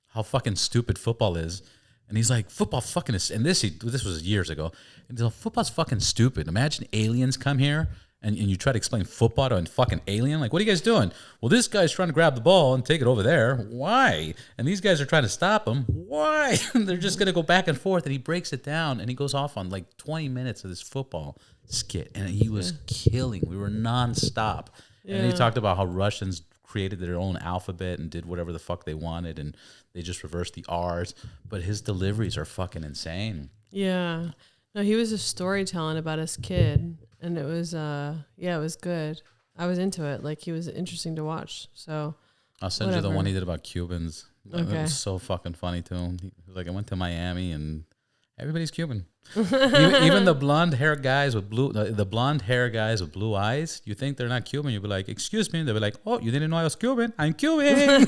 how fucking stupid football is. And he's like, football fucking is, and this was years ago. And he's like, football's fucking stupid. Imagine aliens come here and you try to explain football to a fucking alien. Like, what are you guys doing? Well, this guy's trying to grab the ball and take it over there. Why? And these guys are trying to stop him. Why? They're just going to go back and forth. And he breaks it down and he goes off on like 20 minutes of this football skit. And he was killing. We were nonstop. Yeah. And he talked about how Russians created their own alphabet and did whatever the fuck they wanted, and they just reversed the R's. But his deliveries are fucking insane. Yeah. No, he was just storytelling about his kid, and it was it was good. I was into it. Like, he was interesting to watch. So I'll send you the one he did about Cubans. Okay. It was so fucking funny to him. He was like, I went to Miami and everybody's Cuban. even the blonde hair guys with blue eyes, you think they're not Cuban, you'll be like, excuse me, they'll be like, oh, you didn't know I was Cuban? I'm Cuban.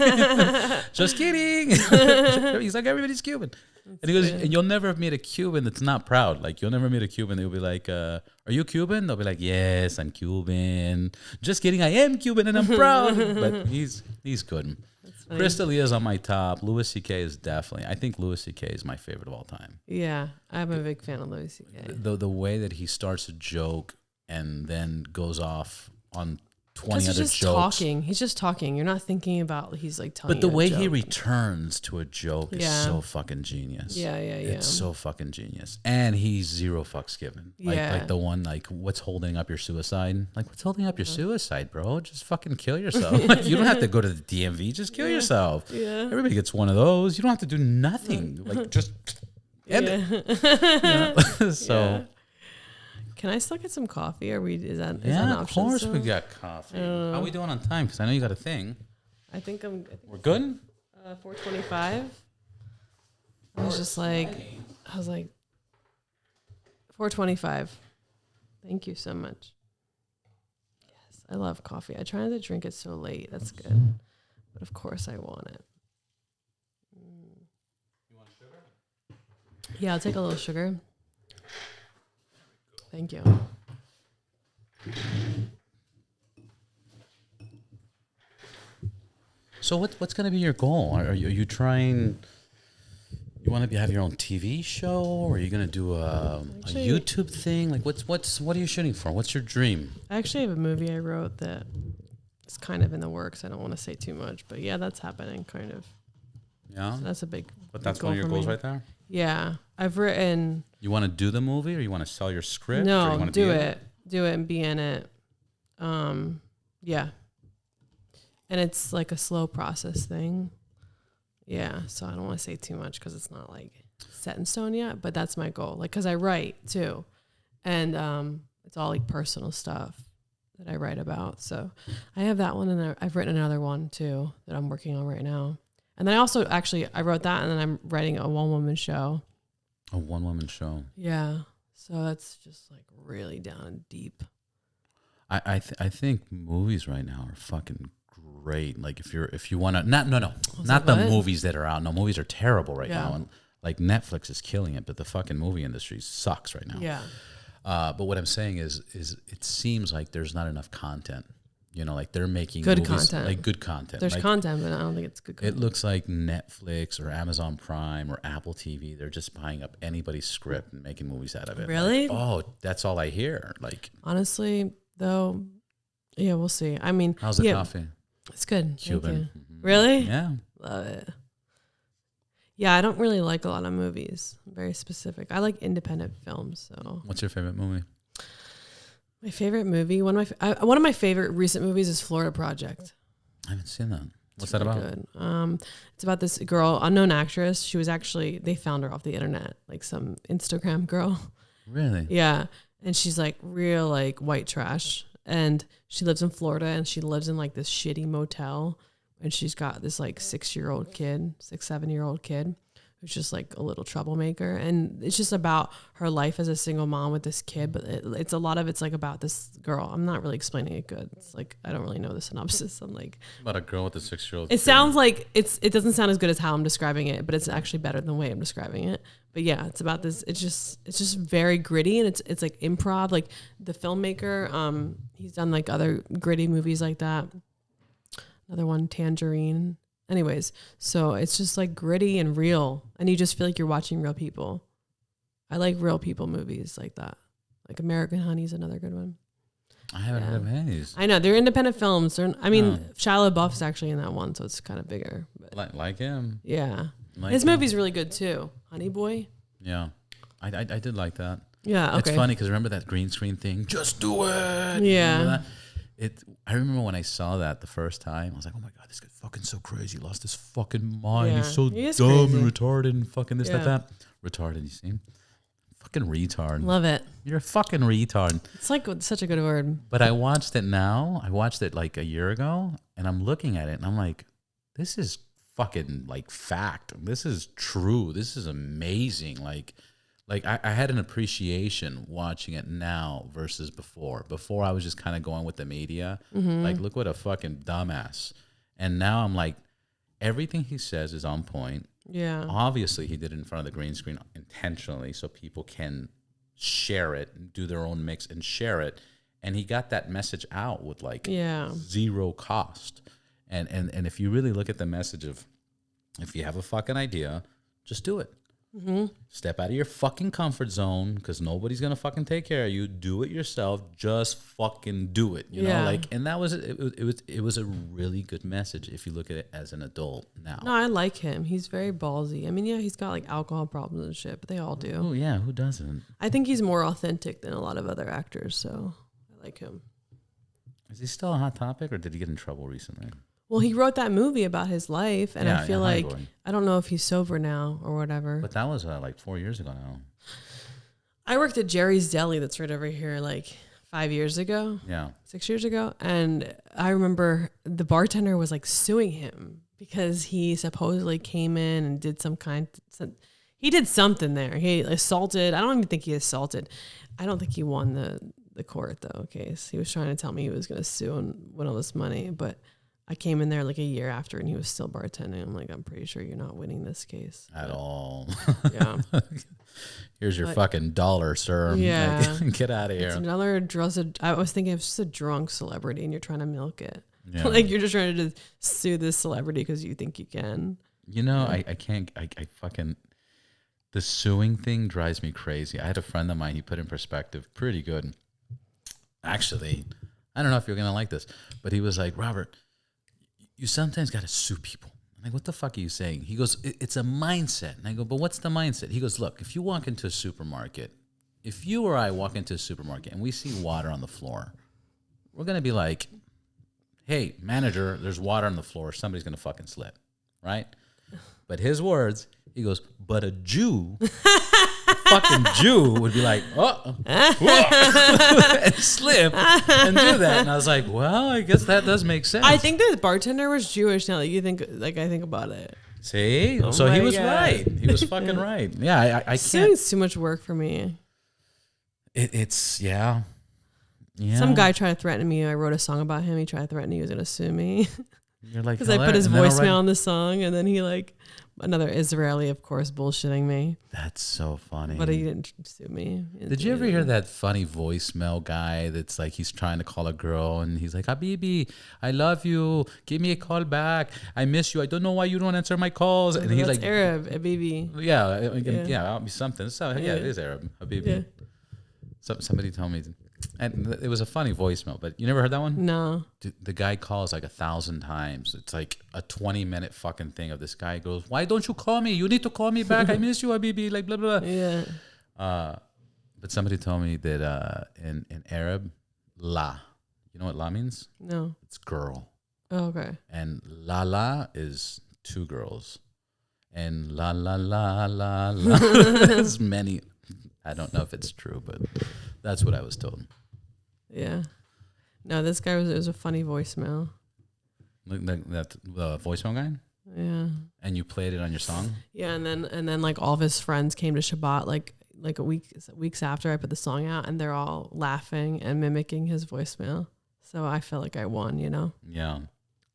Just kidding. He's like, everybody's Cuban. That's and he goes, and you'll never meet a Cuban that's not proud. Like, you'll never meet a Cuban. They'll be like, are you Cuban? They'll be like, yes, I'm Cuban. Just kidding, I am Cuban and I'm proud. But he's good. Chris D'Elia is on my top. Louis C.K. is definitely. I think Louis C.K. is my favorite of all time. Yeah, I'm a big fan of Louis C.K. The way that he starts a joke and then goes off on 20 other jokes. He's just talking. You're not thinking about he's like telling. But the way he returns to a joke is so fucking genius. Yeah. It's so fucking genius, and he's zero fucks given. Like the one like, what's holding up your suicide? Like, what's holding up your suicide, bro? Just fucking kill yourself. Like, you don't have to go to the DMV. Just kill yourself. Yeah. Everybody gets one of those. You don't have to do nothing. Like, just end it. So. Can I still get some coffee? Is that yeah, an of option course still? we got coffee. How are we doing on time? Because I know you got a thing. I think we're good? 4:25. I was like 4:25. Thank you so much. Yes, I love coffee. I try not to drink it so late. That's good. But of course I want it. You want sugar? Yeah, I'll take a little sugar. Thank you. So what's going to be your goal? Are you trying? You want to have your own TV show, or are you going to do a YouTube thing? Like what are you shooting for? What's your dream? I actually have a movie I wrote that is kind of in the works. I don't want to say too much, but yeah, that's happening kind of. Yeah, so that's a big. But that's one of your goals right there. Yeah, I've written. You want to do the movie, or you want to sell your script? No, or you want to do it and be in it. Yeah. And it's like a slow process thing. Yeah, so I don't want to say too much because it's not like set in stone yet, but that's my goal. Like, because I write too, and it's all like personal stuff. that I write about. So I have that one, and I've written another one too that I'm working on right now. And then I also I wrote that, and then I'm writing a one-woman show. A one-woman show. Yeah. So that's just like really down and deep. I think movies right now are fucking great. Like if you want to not the movies that are out. No, movies are terrible right now, and like Netflix is killing it, but the fucking movie industry sucks right now. Yeah. But what I'm saying is it seems like there's not enough content. You know, like they're making good movies, content. like good content. There's like, content, but I don't think it's good content. It looks like Netflix or Amazon Prime or Apple TV. They're just buying up anybody's script and making movies out of it. Really? Like, oh, that's all I hear. Like, honestly, though, yeah, we'll see. I mean, how's the coffee? It's good. Cuban. Mm-hmm. Really? Yeah. Love it. Yeah, I don't really like a lot of movies. I'm very specific. I like independent films. So, what's your favorite movie? My favorite movie, one of my favorite recent movies is Florida Project. I haven't seen that. What's that about? Good. It's about this girl, unknown actress. She was actually, they found her off the internet, like some Instagram girl. Really? Yeah. And she's like real like white trash. And she lives in Florida, and she lives in like this shitty motel. And she's got this like 7-year-old kid who's just like a little troublemaker. And it's just about her life as a single mom with this kid. But it's a lot of it's like about this girl. I'm not really explaining it good. It's like, I don't really know the synopsis. I'm like, about a girl with a 6-year-old It sounds like it doesn't sound as good as how I'm describing it, but it's actually better than the way I'm describing it. But yeah, it's about this. It's just very gritty, and it's like improv. Like the filmmaker, he's done like other gritty movies like that. Another one, Tangerine. Anyways, so it's just like gritty and real, and you just feel like you're watching real people. I like real people movies like that. Like American Honey is another good one. I haven't heard of any. I know they're independent films. Shia LaBeouf is actually in that one, so it's kind of bigger. But like him. Yeah, like his him. movie's really good too. Honey Boy. Yeah, I did like that. Yeah, okay. It's funny because remember that green screen thing? Just do it. Yeah. I remember when I saw that the first time, I was like, oh my God, this guy's fucking so crazy. He lost his fucking mind. Yeah. He's so He is dumb crazy. and retarded and fucking this, that. Retarded, you see? Fucking retard. Love it. You're a fucking retard. It's like such a good word. But I watched it now. I watched it like a year ago, and I'm looking at it, and I'm like, this is fucking like fact. This is true. This is amazing. Like I had an appreciation watching it now versus before. Before I was just kind of going with the media. Mm-hmm. Like, look what a fucking dumbass. And now I'm like, everything he says is on point. Yeah. Obviously, he did it in front of the green screen intentionally so people can share it and do their own mix and share it. And he got that message out with like zero cost. And if you really look at the message of, if you have a fucking idea, just do it. Mm-hmm. Step out of your fucking comfort zone, because nobody's gonna fucking take care of you. Do it yourself. Just fucking do it. You know, like, and that was it was a really good message if you look at it as an adult now. No, I like him. He's very ballsy. I mean, yeah, he's got like alcohol problems and shit, but they all do. Oh yeah, who doesn't? I think he's more authentic than a lot of other actors, so I like him. Is he still a hot topic, or did he get in trouble recently? Well, he wrote that movie about his life, and I feel like, Boy. I don't know if he's sober now or whatever. But that was like 4 years ago now. I worked at Jerry's Deli that's right over here like 5 years ago. Yeah. 6 years ago. And I remember the bartender was like suing him because he supposedly came in and did he did something there. He assaulted. I don't even think he assaulted. I don't think he won the court though case. He was trying to tell me he was going to sue and win all this money, but I came in there like a year after and he was still bartending. I'm like, I'm pretty sure you're not winning this case. At all. Yeah. Here's your fucking dollar, sir. Yeah. Like, get out of here. It's another I was thinking of just a drunk celebrity and you're trying to milk it. Yeah. Like you're just trying to sue this celebrity because you think you can. You know, I can't, I fucking, the suing thing drives me crazy. I had a friend of mine, he put in perspective pretty good. Actually, I don't know if you're going to like this, but he was like, Robert, you sometimes got to sue people. I'm like, what the fuck are you saying? He goes, it's a mindset. And I go, but what's the mindset? He goes, look, if you walk into a supermarket, if you or I walk into a supermarket and we see water on the floor, we're going to be like, hey, manager, there's water on the floor. Somebody's going to fucking slip, right? But his words, he goes, but a Jew fucking Jew would be like, and slip and do that. And I was like, well, I guess that does make sense. I think this bartender was Jewish now that you think, like I think about it. See? So he was right. He was fucking right. Yeah, I can't. It's too much work for me. It's, yeah. Yeah. Some guy tried to threaten me. I wrote a song about him. He tried to threaten me. He was going to sue me. You're like, because I put his voicemail on the song, and then he another Israeli, of course, bullshitting me. That's so funny. But he didn't sue me. Did you ever hear that funny voicemail guy that's like he's trying to call a girl and he's like, Habibi, I love you. Give me a call back. I miss you. I don't know why you don't answer my calls. And he's like, Arab, Habibi. Yeah, I'll be something. So yeah, it is Arab, Habibi. Yeah. Somebody told me. And it was a funny voicemail, but you never heard that one? No. The guy calls like 1,000 times. It's like a 20-minute fucking thing of this guy goes, why don't you call me? You need to call me back. I miss you, Habibi. Like, blah, blah, blah. Yeah. But somebody told me that in Arab, la. You know what la means? No. It's girl. Oh, okay. And la is two girls. And la There's many. I don't know if it's true, but that's what I was told. Yeah. No, this guy it was a funny voicemail. That the voicemail guy? Yeah. And you played it on your song? Yeah, and then like all of his friends came to Shabbat like weeks after I put the song out, and they're all laughing and mimicking his voicemail. So I felt like I won, you know? Yeah.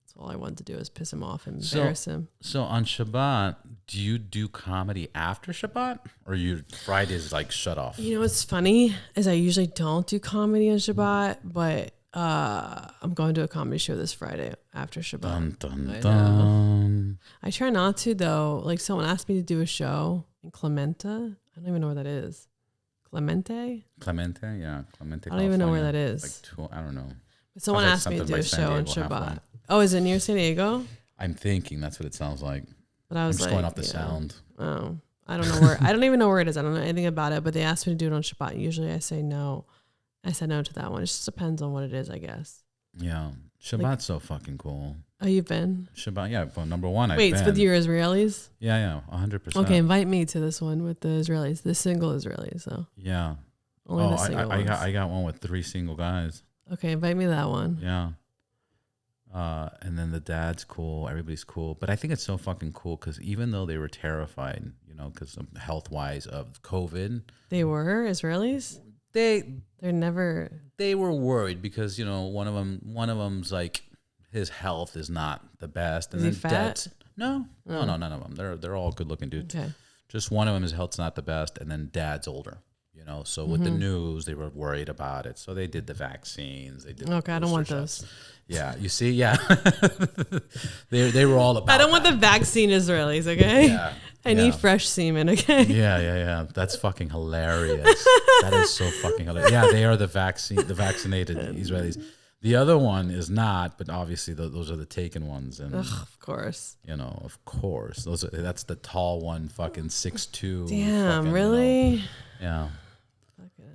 That's all I wanted to do is piss him off and embarrass him. So on Shabbat, do you do comedy after Shabbat, or you Fridays like shut off? You know what's funny is I usually don't do comedy on Shabbat, but I'm going to a comedy show this Friday after Shabbat. Dun, dun, dun. I try not to though. Like someone asked me to do a show in Clementa. I don't even know where that is. Clemente, yeah. Clemente. I don't even know where that is. I don't know. But someone asked me to do a show on Shabbat. Oh, is it near San Diego? I'm thinking that's what it sounds like. But I was just going off the sound. Oh, I don't know where. I don't even know where it is. I don't know anything about it. But they asked me to do it on Shabbat. Usually, I say no. I said no to that one. It just depends on what it is, I guess. Yeah, Shabbat's so fucking cool. Oh, you've been? Shabbat, yeah. Well, number one, I've been. Wait, it's with your Israelis? Yeah, 100%. Okay, invite me to this one with the Israelis, the single Israelis. So yeah. Only the single ones. I got one with 3 single guys. Okay, invite me to that one. Yeah. And then the dad's cool. Everybody's cool. But I think it's so fucking cool because even though they were terrified, you know, because health-wise of COVID. They were Israelis? They were worried because, you know, one of them's like, his health is not the best. And is he fat? No, none of them. They're all good-looking dudes. Okay. Just one of them, his health's not the best. And then dad's older. You know, so with the news, they were worried about it. So they did the vaccines. They did. Okay, I don't want those. Yeah, you see, yeah, they were all about. I don't want the vaccine Israelis. Okay, yeah, I need fresh semen. Okay. Yeah. That's fucking hilarious. That is so fucking hilarious. Yeah, they are the vaccinated Israelis. The other one is not, but obviously those are the taken ones. And of course. You know, of course, that's the tall one, fucking 6'2". Damn, fucking, really? You know, yeah.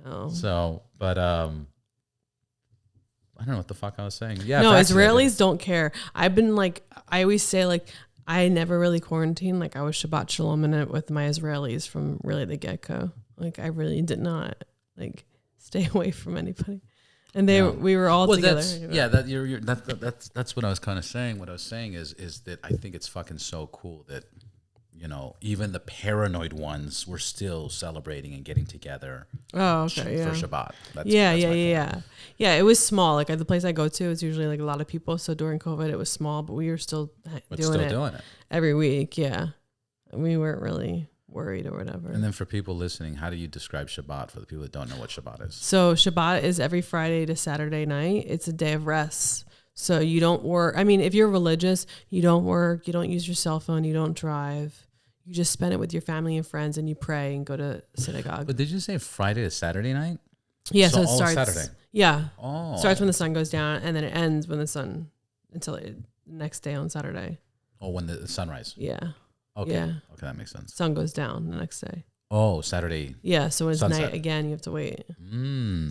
Oh. So, but I don't know what the fuck I was saying. Yeah, no, Israelis don't care. I've been like, I always say like, I never really quarantined. Like I was Shabbat Shalom in it with my Israelis from really the get go. Like I really did not like stay away from anybody. And we were all together. That's what I was kind of saying. What I was saying is that I think it's fucking so cool that, you know, even the paranoid ones were still celebrating and getting together. Oh, okay, for Shabbat. That's Yeah, it was small. Like at the place I go to, it's usually like a lot of people. So during COVID, it was small, but we were still doing it every week. Yeah, we weren't really worried or whatever. And then for people listening, how do you describe Shabbat for the people that don't know what Shabbat is? So Shabbat is every Friday to Saturday night. It's a day of rest. So you don't work. I mean, if you're religious, you don't work, you don't use your cell phone, you don't drive. You just spend it with your family and friends, and you pray and go to synagogue. But did you say Friday to Saturday night? Yeah, so it starts Saturday. Yeah. Oh. Starts when the sun goes down, and then it ends when the sun until the next day on Saturday. Oh, when the sunrise. Yeah. Okay. Yeah. Okay, that makes sense. Sun goes down the next day. Oh, Saturday. Yeah, so when it's night again, you have to wait. So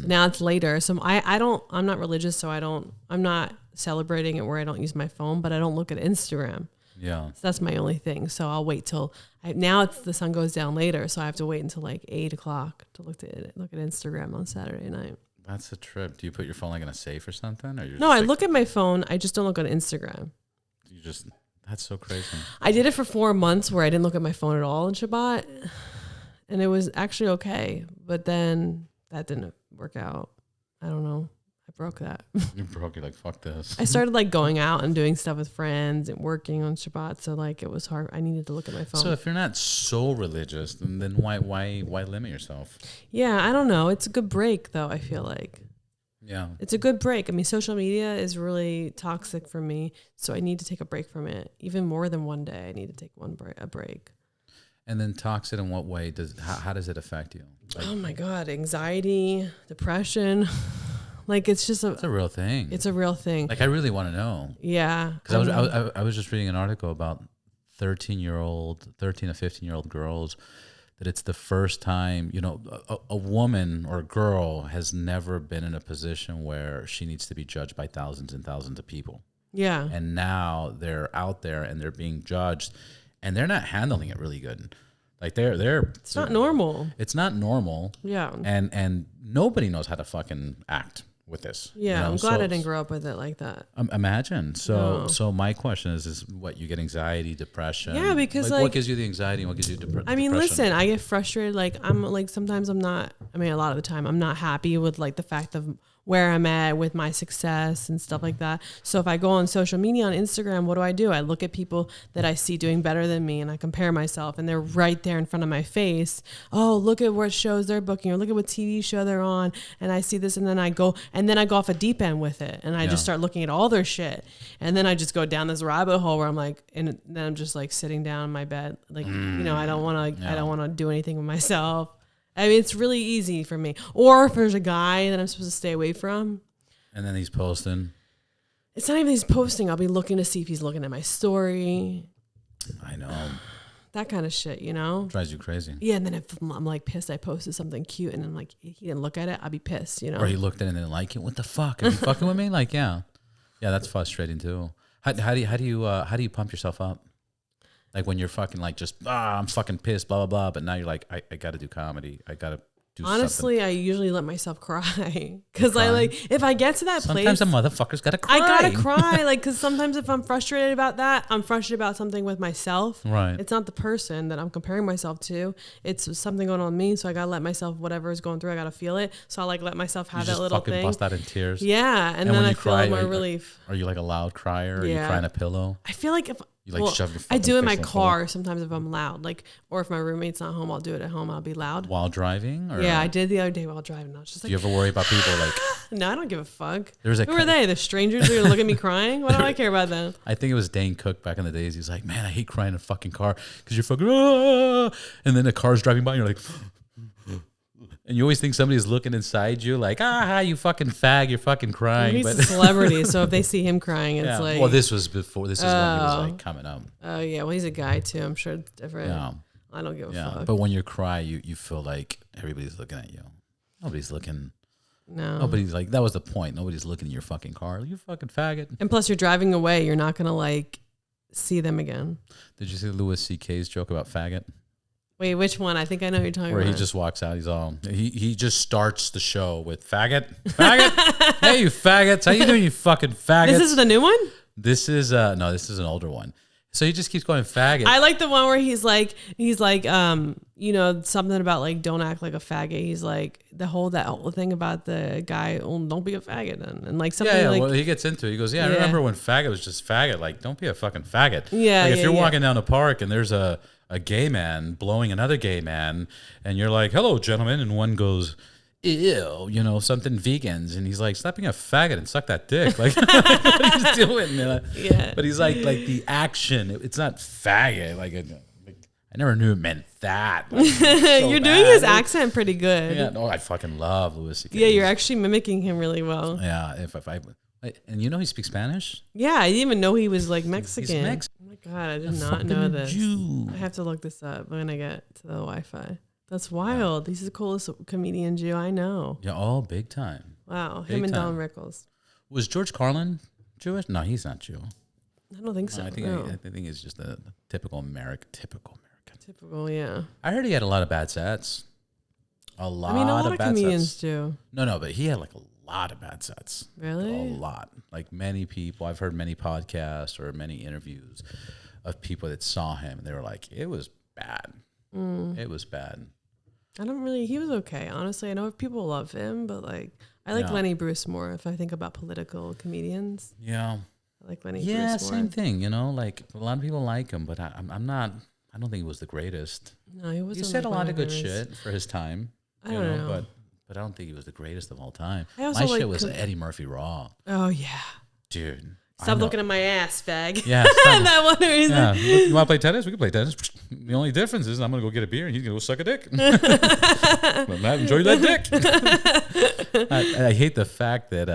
now it's later. So I'm not religious, so I'm not celebrating it where I don't use my phone, but I don't look at Instagram. Yeah. So that's my only thing. So I'll wait till now the sun goes down later. So I have to wait until like 8 o'clock to look at Instagram on Saturday night. That's a trip. Do you put your phone like in a safe or something? Or No, I look at my phone. I just don't look on Instagram. That's so crazy. I did it for 4 months where I didn't look at my phone at all in Shabbat. And it was actually okay. But then that didn't work out. I don't know. I broke that. You broke it, like, fuck this. I started like going out and doing stuff with friends and working on Shabbat. So like it was hard. I needed to look at my phone. So if you're not so religious, then why limit yourself? Yeah, I don't know. It's a good break though, I feel like. Yeah. It's a good break. I mean, social media is really toxic for me. So I need to take a break from it. Even more than one day, I need to take a break. And then toxic in what way? How does it affect you? Like, oh my God. Anxiety, depression. Like it's just it's a real thing. It's a real thing. Like I really want to know. Yeah. Because I was just reading an article about 13 to 15-year-old girls that it's the first time, you know, a woman or a girl has never been in a position where she needs to be judged by thousands and thousands of people. Yeah. And now they're out there and they're being judged and they're not handling it really good. Like they're it's not normal. It's not normal. Yeah. And nobody knows how to fucking act with this. Yeah, you know? I'm glad I didn't grow up with it like that. Imagine. So my question is what, you get anxiety, depression? Yeah, because like what gives you the anxiety and what gives you depression? I mean, listen, I get frustrated. Like I'm like, sometimes I'm not, I mean, a lot of the time I'm not happy with like the fact of where I'm at with my success and stuff like that. So if I go on social media, on Instagram, what do? I look at people that I see doing better than me and I compare myself and they're right there in front of my face. Oh, look at what shows they're booking or look at what TV show they're on. And I see this and then I go off a deep end with it and I just start looking at all their shit. And then I just go down this rabbit hole where I'm like, and then I'm just like sitting down in my bed. Like, you know, I don't want to do anything with myself. I mean, it's really easy for me. Or if there's a guy that I'm supposed to stay away from. And then he's posting. It's not even he's posting. I'll be looking to see if he's looking at my story. I know. That kind of shit, you know? Drives you crazy. Yeah, and then if I'm like pissed, I posted something cute and I'm like, he didn't look at it, I'll be pissed, you know? Or he looked at it and didn't like it. What the fuck? Are you fucking with me? Like, yeah. Yeah, that's frustrating too. How do you pump yourself up? Like when you're fucking like just, I'm fucking pissed, blah, blah, blah. But now you're like, I got to do comedy. I got to do Honestly, something. I usually let myself cry. Because I like, if I get to that sometimes place. Sometimes the motherfucker's got to cry. I got to cry. Like, because sometimes if I'm frustrated about that, I'm frustrated about something with myself. Right. It's not the person that I'm comparing myself to. It's something going on with me. So I got to let myself, whatever is going through, I got to feel it. So I like let myself have that little thing. You just fucking bust out in tears. Yeah. And then I feel more relief. Are you like a loud crier? Or you cry in a pillow? I feel like if... You like shove your I do it in my car sometimes if I'm loud, like, or if my roommate's not home, I'll do it at home. I'll be loud while driving. Or? Yeah, I did the other day while driving. I was just like, do you ever worry about people like? No, I don't give a fuck. Who are they? The strangers who are gonna look at me crying? What do I care about them? I think it was Dane Cook back in the days. He's like, man, I hate crying in a fucking car because you're fucking, and then the car's driving by and you're like. And you always think somebody's looking inside you like, you fucking fag, you're fucking crying. Well, he's a celebrity, so if they see him crying, it's like... Well, this was before. This is when he was like coming up. Oh, yeah. Well, he's a guy, too. I'm sure it's different. Yeah. I don't give a fuck. But when you cry, you feel like everybody's looking at you. Nobody's looking... No. Nobody's like... That was the point. Nobody's looking at your fucking car. You fucking faggot. And plus, you're driving away. You're not going to, like, see them again. Did you see Louis C.K.'s joke about faggot? Wait, which one? I think I know what you're talking about. Where he just walks out. He's all... He just starts the show with faggot. Faggot? Hey, you faggots. How you doing, you fucking faggots? This is the new one? This is... No, this is an older one. So he just keeps going faggot. I like the one where he's like, you know, something about like, don't act like a faggot. He's like, that whole thing about the guy, don't be a faggot. And like something like... well, he gets into it. He goes, I remember when faggot was just faggot. Like, don't be a fucking faggot. Yeah, like, if you're walking down the park and there's a gay man blowing another gay man and you're like, hello, gentlemen. And one goes, ew, you know, something vegans. And he's like, stop being a faggot and suck that dick. Like, what he's doing. Yeah. But he's like the action, it's not faggot. Like, I never knew it meant that. Like, so you're doing his accent pretty good. Yeah, no, I fucking love Louis C.K. Yeah, you're actually mimicking him really well. Yeah, and you know he speaks Spanish? Yeah, I didn't even know he was like Mexican. He's Mexican. Oh my God, I did not know this. Jew. I have to look this up when I get to the Wi-Fi. That's wild. He's the coolest comedian Jew I know. Yeah, all big time. Wow, Big him and time. Don Rickles. Was George Carlin Jewish? No, he's not Jew. I don't think so. I think it's just a typical American. Typical, yeah. I heard he had a lot of bad sets. A lot of bad comedians sets. do. No, but he had like a lot of bad sets. Really? A lot. Like many people. I've heard many podcasts or many interviews of people that saw him and they were like, it was bad. It was bad. He was okay. Honestly, I know people love him, but like, I like Lenny Bruce more if I think about political comedians. Yeah. I like Lenny Bruce more. Yeah, same thing, you know, like a lot of people like him, but I'm not, I don't think he was the greatest. No, he wasn't. He said a lot of good shit for his time. I don't know. But I don't think he was the greatest of all time. My shit was Eddie Murphy Raw. Oh, yeah. Dude. Stop looking at my ass, fag. Yeah. That one reason. Yeah. You want to play tennis? We can play tennis. The only difference is I'm going to go get a beer and he's going to go suck a dick. Enjoy that dick. I hate the fact that...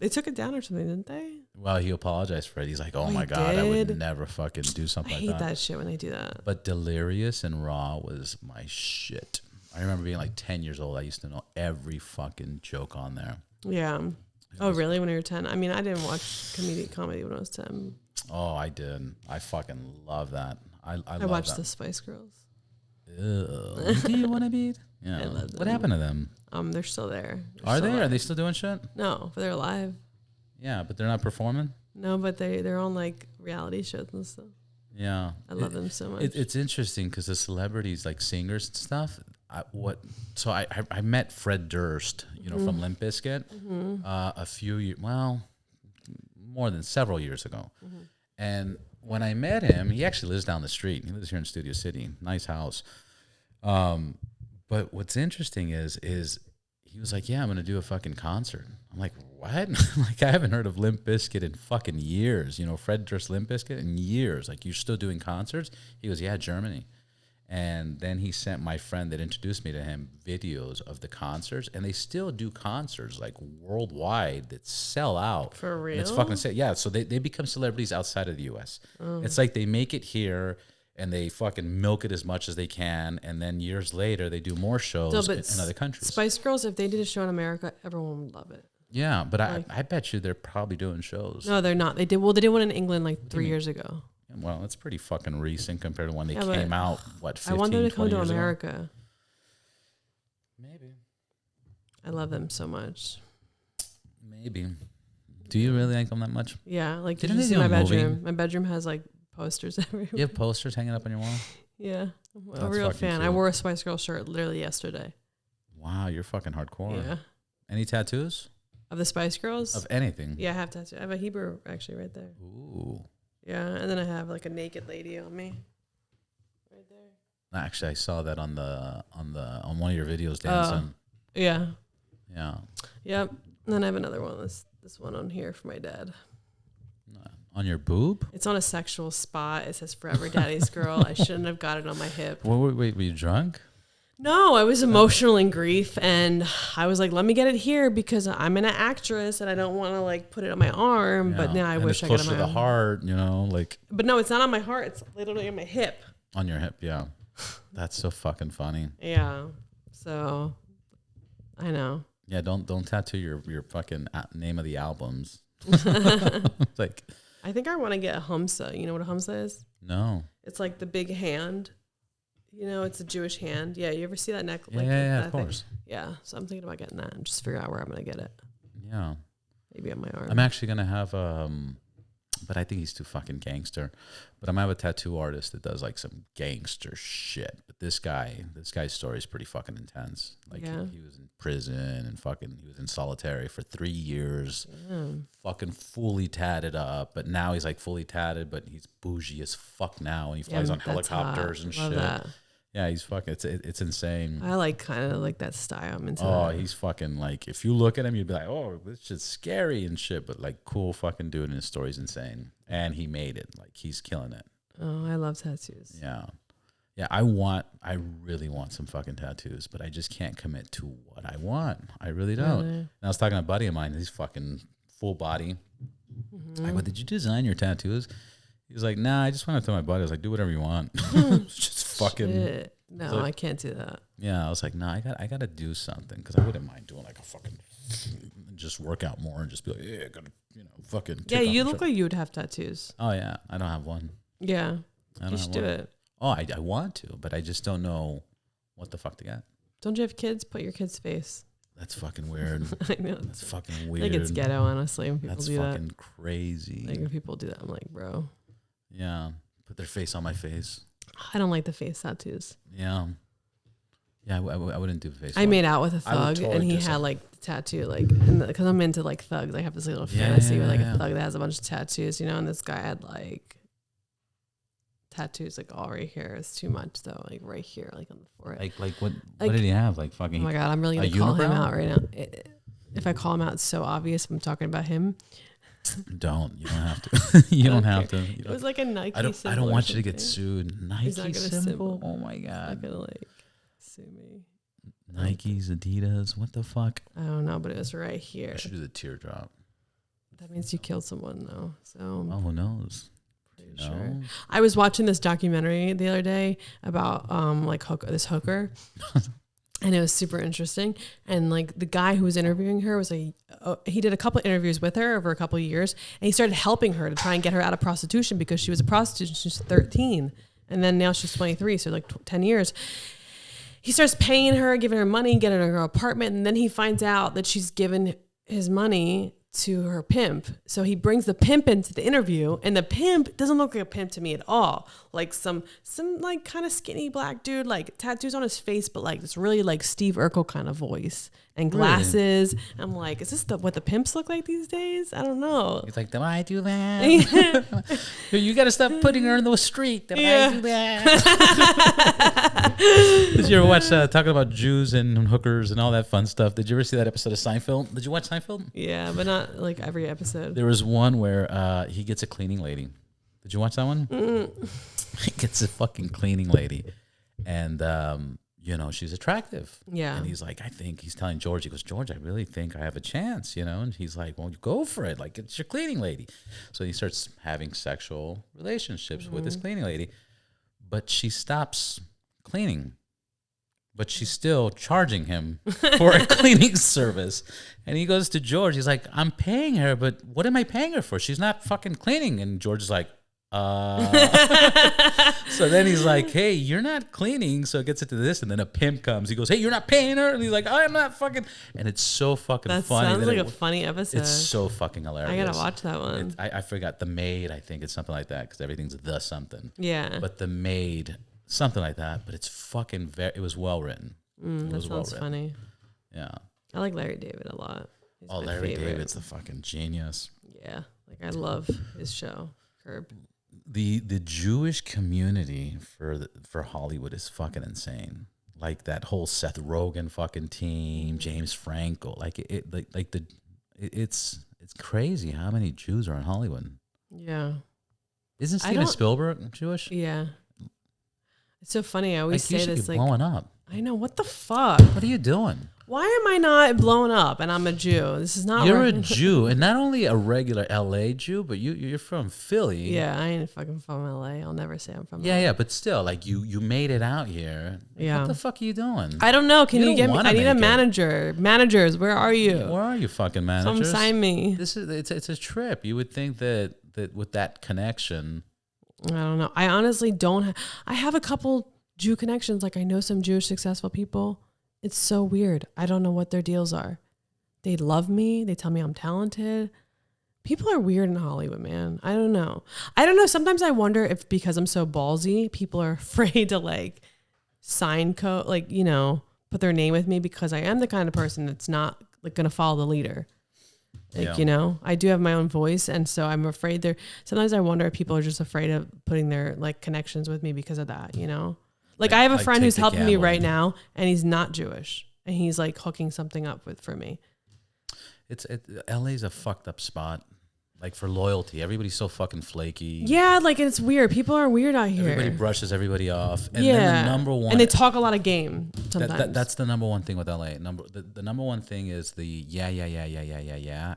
they took it down or something, didn't they? Well, he apologized for it. He's like, oh my God, I would never fucking do something like that. I hate that shit when they do that. But Delirious and Raw was my shit. I remember being like 10 years old. I used to know every fucking joke on there. Yeah. Oh, really? When you were 10? I mean, I didn't watch comedy when I was 10. Oh, I did. I fucking love that. I watched that. the Spice Girls. Ew. Do you want to be? Yeah. I love them. What happened to them? They're still there. Are they? Are they still doing shit? No, but they're alive. Yeah, but they're not performing? No, but they're on like reality shows and stuff. Yeah. I love them so much. It's interesting because the celebrities, like singers and stuff, I met Fred Durst, from Limp Bizkit, a few years, more than several years ago. And when I met him, he actually lives down the street. He lives here in Studio City, nice house. But what's interesting is he was like, yeah, I'm going to do a fucking concert. I'm like, what? Like, I haven't heard of Limp Bizkit in fucking years. Fred Durst, Limp Bizkit in years. Like, you're still doing concerts? He goes, yeah, Germany. And then he sent my friend that introduced me to him videos of the concerts, and they still do concerts like worldwide that sell out. For real? And it's fucking sick. Yeah, so they become celebrities outside of the U.S. It's like they make it here and they fucking milk it as much as they can, and then years later they do more shows in other countries. Spice Girls, if they did a show in America, everyone would love it. Yeah, but I bet you they're probably doing shows. No, they're not. They did one in England like 3 years ago. Well, it's pretty fucking recent compared to when they came out, 15, I want them to come to America. Ago? Maybe. I love them so much. Maybe. Do you really like them that much? Yeah. Like, did you see my bedroom? My bedroom has like posters everywhere. You have posters hanging up on your wall? Yeah. I'm a real fan. Cute. I wore a Spice Girl shirt literally yesterday. Wow, you're fucking hardcore. Yeah. Any tattoos? Of the Spice Girls? Of anything? Yeah, I have tattoos. I have a Hebrew actually right there. Ooh. Yeah, and then I have like a naked lady on me, right there. Actually, I saw that on one of your videos dancing. Yeah. Yeah. Yep. And then I have another one. This one on here for my dad. On your boob? It's on a sexual spot. It says "Forever Daddy's Girl." I shouldn't have got it on my hip. Wait, were you drunk? No, I was emotional in grief, and I was like, let me get it here because I'm an actress and I don't want to like put it on my arm. Yeah. But now I wish I got it on my close to the heart, like. But no, it's not on my heart. It's literally on my hip. On your hip, yeah. That's so fucking funny. Yeah. So, I know. Yeah, don't tattoo your fucking name of the albums. Like. I think I want to get a humsa. You know what a humsa is? No. It's like the big hand. It's a Jewish hand. Yeah, you ever see that necklace? Yeah, of course. Yeah, so I'm thinking about getting that and just figure out where I'm going to get it. Yeah. Maybe on my arm. I'm actually going to have, but I think he's too fucking gangster. But I'm going to have a tattoo artist that does like some gangster shit. But this guy's story is pretty fucking intense. Like he was in prison and he was in solitary for 3 years. Fucking fully tatted up. But now he's like fully tatted, but he's bougie as fuck now. And he flies on helicopters and shit. That. Yeah, he's fucking, it's insane. I like kind of like that style. I'm into that. Oh, he's fucking like, if you look at him, you'd be like, oh, this shit's scary and shit. But like, cool fucking dude, and his story's insane. And he made it. Like, he's killing it. Oh, I love tattoos. Yeah. Yeah, I really want some fucking tattoos, but I just can't commit to what I want. I really don't. And I was talking to a buddy of mine, he's fucking full body. I go, did you design your tattoos? He was like, nah, I just went up to my buddy. I was like, do whatever you want. Just fucking No, like, I can't do that. Yeah, I was like, no, I got to do something because I wouldn't mind doing like a fucking just work out more and just be like, yeah, I gotta, fucking. Yeah, you look like you would have tattoos. Oh yeah, I don't have one. Yeah, you should do it. Oh, I want to, but I just don't know what the fuck to get. Don't you have kids? Put your kid's face. That's fucking weird. I know. That's fucking weird. Like it's ghetto, honestly. When people That's do fucking that. crazy. Like when people do that, I'm like, bro. Yeah, put their face on my face. I don't like the face tattoos. Yeah. Yeah, I wouldn't do face. I made out with a thug, and he had like the tattoo, like, because I'm into like thugs. I have this little fantasy with like a thug that has a bunch of tattoos, and this guy had like tattoos like all right here. It's too much though, like right here, like on the forehead. Like what did he have? Like fucking. Oh my god, I'm really gonna call him out right now. If I call him out, it's so obvious. I'm talking about him. You don't have to. You don't have to. It was like a Nike. I don't want you to get sued. Nike symbol. symbol. Oh my god. He's not gonna like sue me. Nikes, Adidas. What the fuck? I don't know, but it was right here. I should do the teardrop. That means you killed someone though. So. Oh, who knows? Sure. I was watching this documentary the other day about this hooker, and it was super interesting. And like the guy who was interviewing her was he did a couple of interviews with her over a couple of years, and he started helping her to try and get her out of prostitution because she was a prostitute. She's 13, and then now she's 23, so like 10 years. He starts paying her, giving her money, getting her apartment, and then he finds out that she's given his money to her pimp. So he brings the pimp into the interview, and the pimp doesn't look like a pimp to me at all. Like some like kind of skinny black dude, like tattoos on his face, but like this really like Steve Urkel kind of voice and glasses. Really? I'm like, is this what the pimps look like these days? I don't know. He's like, did I do that? You got to stop putting her in the street. Did I do that? Did you ever watch talking about Jews and hookers and all that fun stuff? Did you ever see that episode of Seinfeld? Did you watch Seinfeld? Yeah, but not like every episode. There was one where he gets a cleaning lady. Did you watch that one? He gets a fucking cleaning lady, and she's attractive. Yeah. And he's like, he's telling George, he goes, George, I really think I have a chance, And he's like, well, you go for it. Like, it's your cleaning lady. So he starts having sexual relationships with this cleaning lady, but she stops cleaning. But she's still charging him for a cleaning service. And he goes to George, he's like, I'm paying her, but what am I paying her for? She's not fucking cleaning. And George is like, So then he's like, hey, you're not cleaning. So it gets into this. And then a pimp comes. He goes, hey, you're not paying her. And he's like, I'm not fucking. And it's so fucking funny. That sounds like a funny episode. It's so fucking hilarious. I gotta watch that one. I forgot the maid. I think it's something like that because everything's the something. Yeah. But the maid, something like that. But it's fucking it was well written. That sounds funny. Yeah. I like Larry David a lot. He's my Larry favorite. David's the fucking genius. Yeah. Like I love his show, Curb. The Jewish community for Hollywood is fucking insane. Like that whole Seth Rogen fucking team, James Franco, it's crazy how many Jews are in Hollywood. Yeah. Isn't Steven Spielberg Jewish? Yeah. It's so funny. I always say this like blowing up. I know, what the fuck? What are you doing? Why am I not blown up and I'm a Jew? This is not You're a Jew, and not only a regular LA Jew, but you're from Philly. Yeah, I ain't fucking from LA. I'll never say I'm from LA. Yeah, but still, like you made it out here. Yeah. What the fuck are you doing? I don't know. Can you get me? I need a manager. Managers, where are you? Where are you, fucking managers? Come sign me. It's a trip. You would think that with that connection. I don't know. I honestly don't. I have a couple Jew connections. Like I know some Jewish successful people. It's so weird. I don't know what their deals are. They love me. They tell me I'm talented. People are weird in Hollywood, man. I don't know. Sometimes I wonder if because I'm so ballsy, people are afraid to like sign code, like, put their name with me because I am the kind of person that's not like going to follow the leader. Like, I do have my own voice. And so I'm afraid sometimes I wonder if people are just afraid of putting their like connections with me because of that, Like I have a friend who's helping me right now, and he's not Jewish, and he's like hooking something up for me. LA's a fucked up spot, like for loyalty. Everybody's so fucking flaky. Yeah, like it's weird. People are weird out here. Everybody brushes everybody off. And then the number one, and they talk a lot of game sometimes. That's the number one thing with LA. The number one thing is the yeah,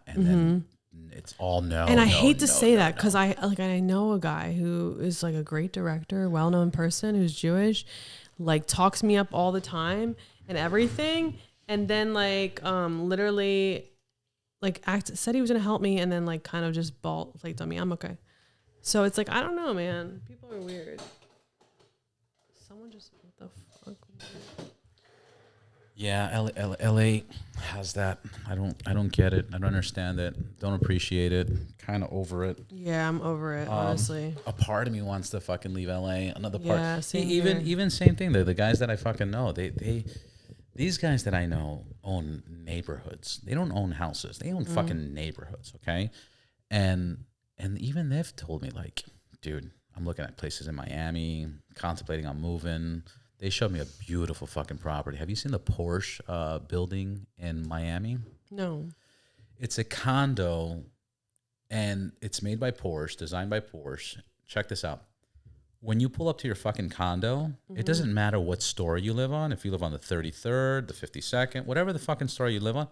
and then it's all no. And I no, hate to no, say no, that no. because I know a guy who is like a great director, well-known person who's Jewish, like talks me up all the time and everything. And then like, literally like said he was going to help me. And then like kind of just flaked on me. I'm okay. So it's like, I don't know, man. People are weird. Someone just, what the fuck? Yeah, LA has that. I don't get it. I don't understand it. Don't appreciate it. Kind of over it. Yeah, I'm over it, honestly. A part of me wants to fucking leave LA. Another part. Yeah, same even here. even same thing. The guys that I fucking know, these guys that I know own neighborhoods. They don't own houses. They own fucking neighborhoods. Okay, and even they've told me like, dude, I'm looking at places in Miami, contemplating on moving. They showed me a beautiful fucking property. Have you seen the Porsche building in Miami? No. It's a condo, and it's made by Porsche, designed by Porsche. Check this out. When you pull up to your fucking condo, it doesn't matter what story you live on. If you live on the 33rd, the 52nd, whatever the fucking story you live on,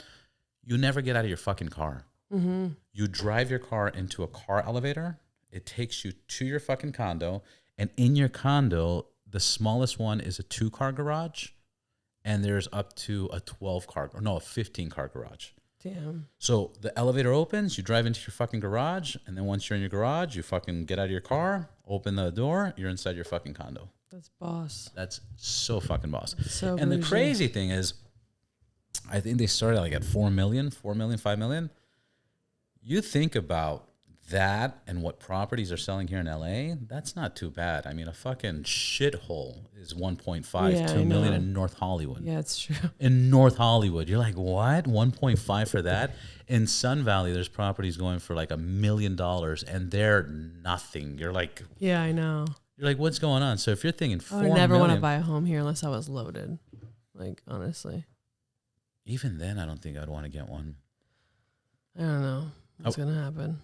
you never get out of your fucking car. Mm-hmm. You drive your car into a car elevator. It takes you to your fucking condo, and in your condo, the smallest one is a 2-car garage, and there's up to a 15-car garage. Damn. So the elevator opens, you drive into your fucking garage, and then once you're in your garage, you fucking get out of your car, open the door, you're inside your fucking condo. That's boss. That's so fucking boss. So and bougie. the crazy thing is, I think they started like at 4 million, 5 million. You think about that and what properties are selling here in LA, that's not too bad. I mean, a fucking shithole is 1.5, 2 million in North Hollywood. Yeah, it's true. In North Hollywood, you're like, what? 1.5 for that? In Sun Valley, there's properties going for like $1 million, and they're nothing. You're like, yeah, I know. You're like, what's going on? So if you're thinking 4 I would never million, want to buy a home here unless I was loaded. Like, honestly. Even then, I don't think I'd want to get one. I don't know what's going to happen.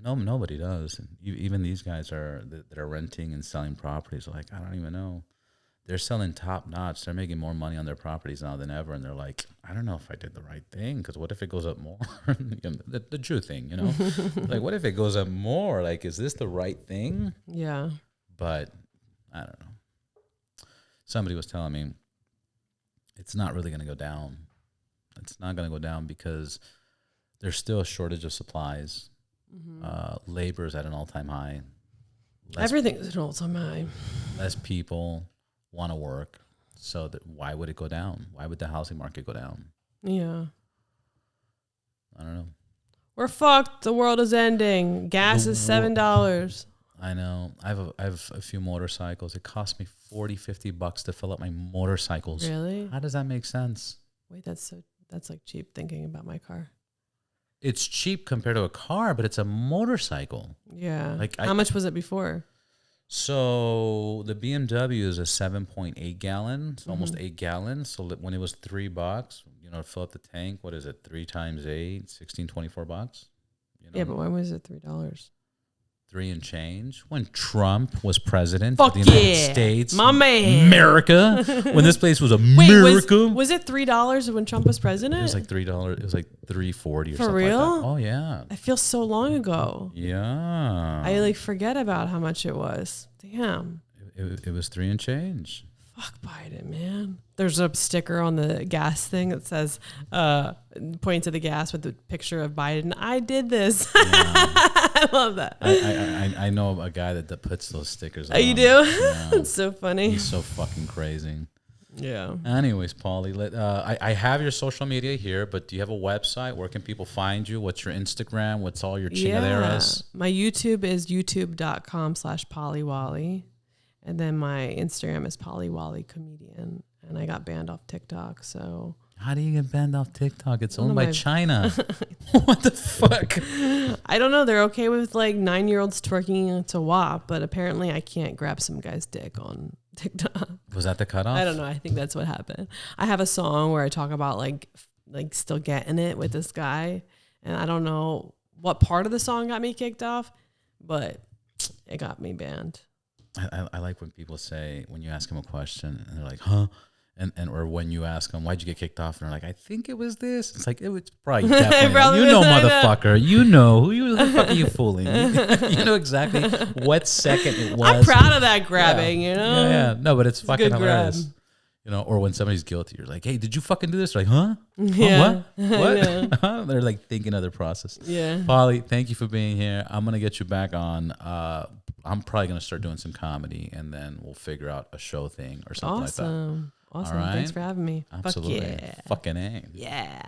No, nobody does. Even these guys that are renting and selling properties are like, I don't even know. They're selling top notch. They're making more money on their properties now than ever. And they're like, I don't know if I did the right thing, because what if it goes up more? the Jew thing, you know? Like, what if it goes up more? Like, is this the right thing? Yeah. But I don't know. Somebody was telling me it's not really going to go down. It's not going to go down because there's still a shortage of supplies. Labor is at an all-time high. Everything's at an all-time high. Less people want to work, so why would it go down? Why would the housing market go down? Yeah. I don't know. We're fucked. The world is ending. Gas is $7. I know. I have a few motorcycles. It cost me $40-$50 to fill up my motorcycles. Really? How does that make sense? Wait, that's like cheap thinking about my car. It's cheap compared to a car, but it's a motorcycle. Yeah. Like how much was it before? So the BMW is a 7.8 gallon, it's almost 8 gallons. So when it was $3, to fill up the tank, what is it? 3 times 8, 16, $24. Yeah, but when was it $3? 3 and change. When Trump was president Fuck of the United States, my man, America. When this place was America. Wait, was it $3 when Trump was president? It was like $3. It was like $3.40 or something. For real? Like that. Oh yeah. I feel so long ago. Yeah. I like forget about how much it was. Damn. It was 3 and change. Fuck Biden, man. There's a sticker on the gas thing that says, pointing to the gas with the picture of Biden. I did this. Yeah. I love that. I know a guy that puts those stickers on. You do? Yeah. It's so funny. He's so fucking crazy. Yeah. Anyways, Polly, I have your social media here, but do you have a website? Where can people find you? What's your Instagram? What's all your chingaderas? My YouTube is youtube.com/Polly Wolly. And then my Instagram is Polly Wolly Comedian. And I got banned off TikTok, so... How do you get banned off TikTok? It's owned by China. What the fuck? I don't know. They're okay with 9-year-olds twerking to WAP, but apparently I can't grab some guy's dick on TikTok. Was that the cutoff? I don't know. I think that's what happened. I have a song where I talk about like still getting it with this guy. And I don't know what part of the song got me kicked off, but it got me banned. I like when people say, when you ask them a question and they're like, huh? And or when you ask them, why'd you get kicked off? And they're like, I think it was this. It's like, it was probably definitely, Probably you know, was, I know. motherfucker. You know, who the fuck are you fooling? You know exactly what second it was. I'm proud of that grabbing, Yeah. you know? Yeah. No, but it's a fucking good grab. hilarious. You know, or when somebody's guilty, you're like, hey, did you fucking do this? They're like, huh? Yeah. What? What? They're like thinking of their process. Yeah. Polly, thank you for being here. I'm going to get you back on. I'm probably going to start doing some comedy, and then we'll figure out a show thing or something like that. Awesome. All right? Thanks for having me. Absolutely. Fuck yeah. Fucking A. Yeah.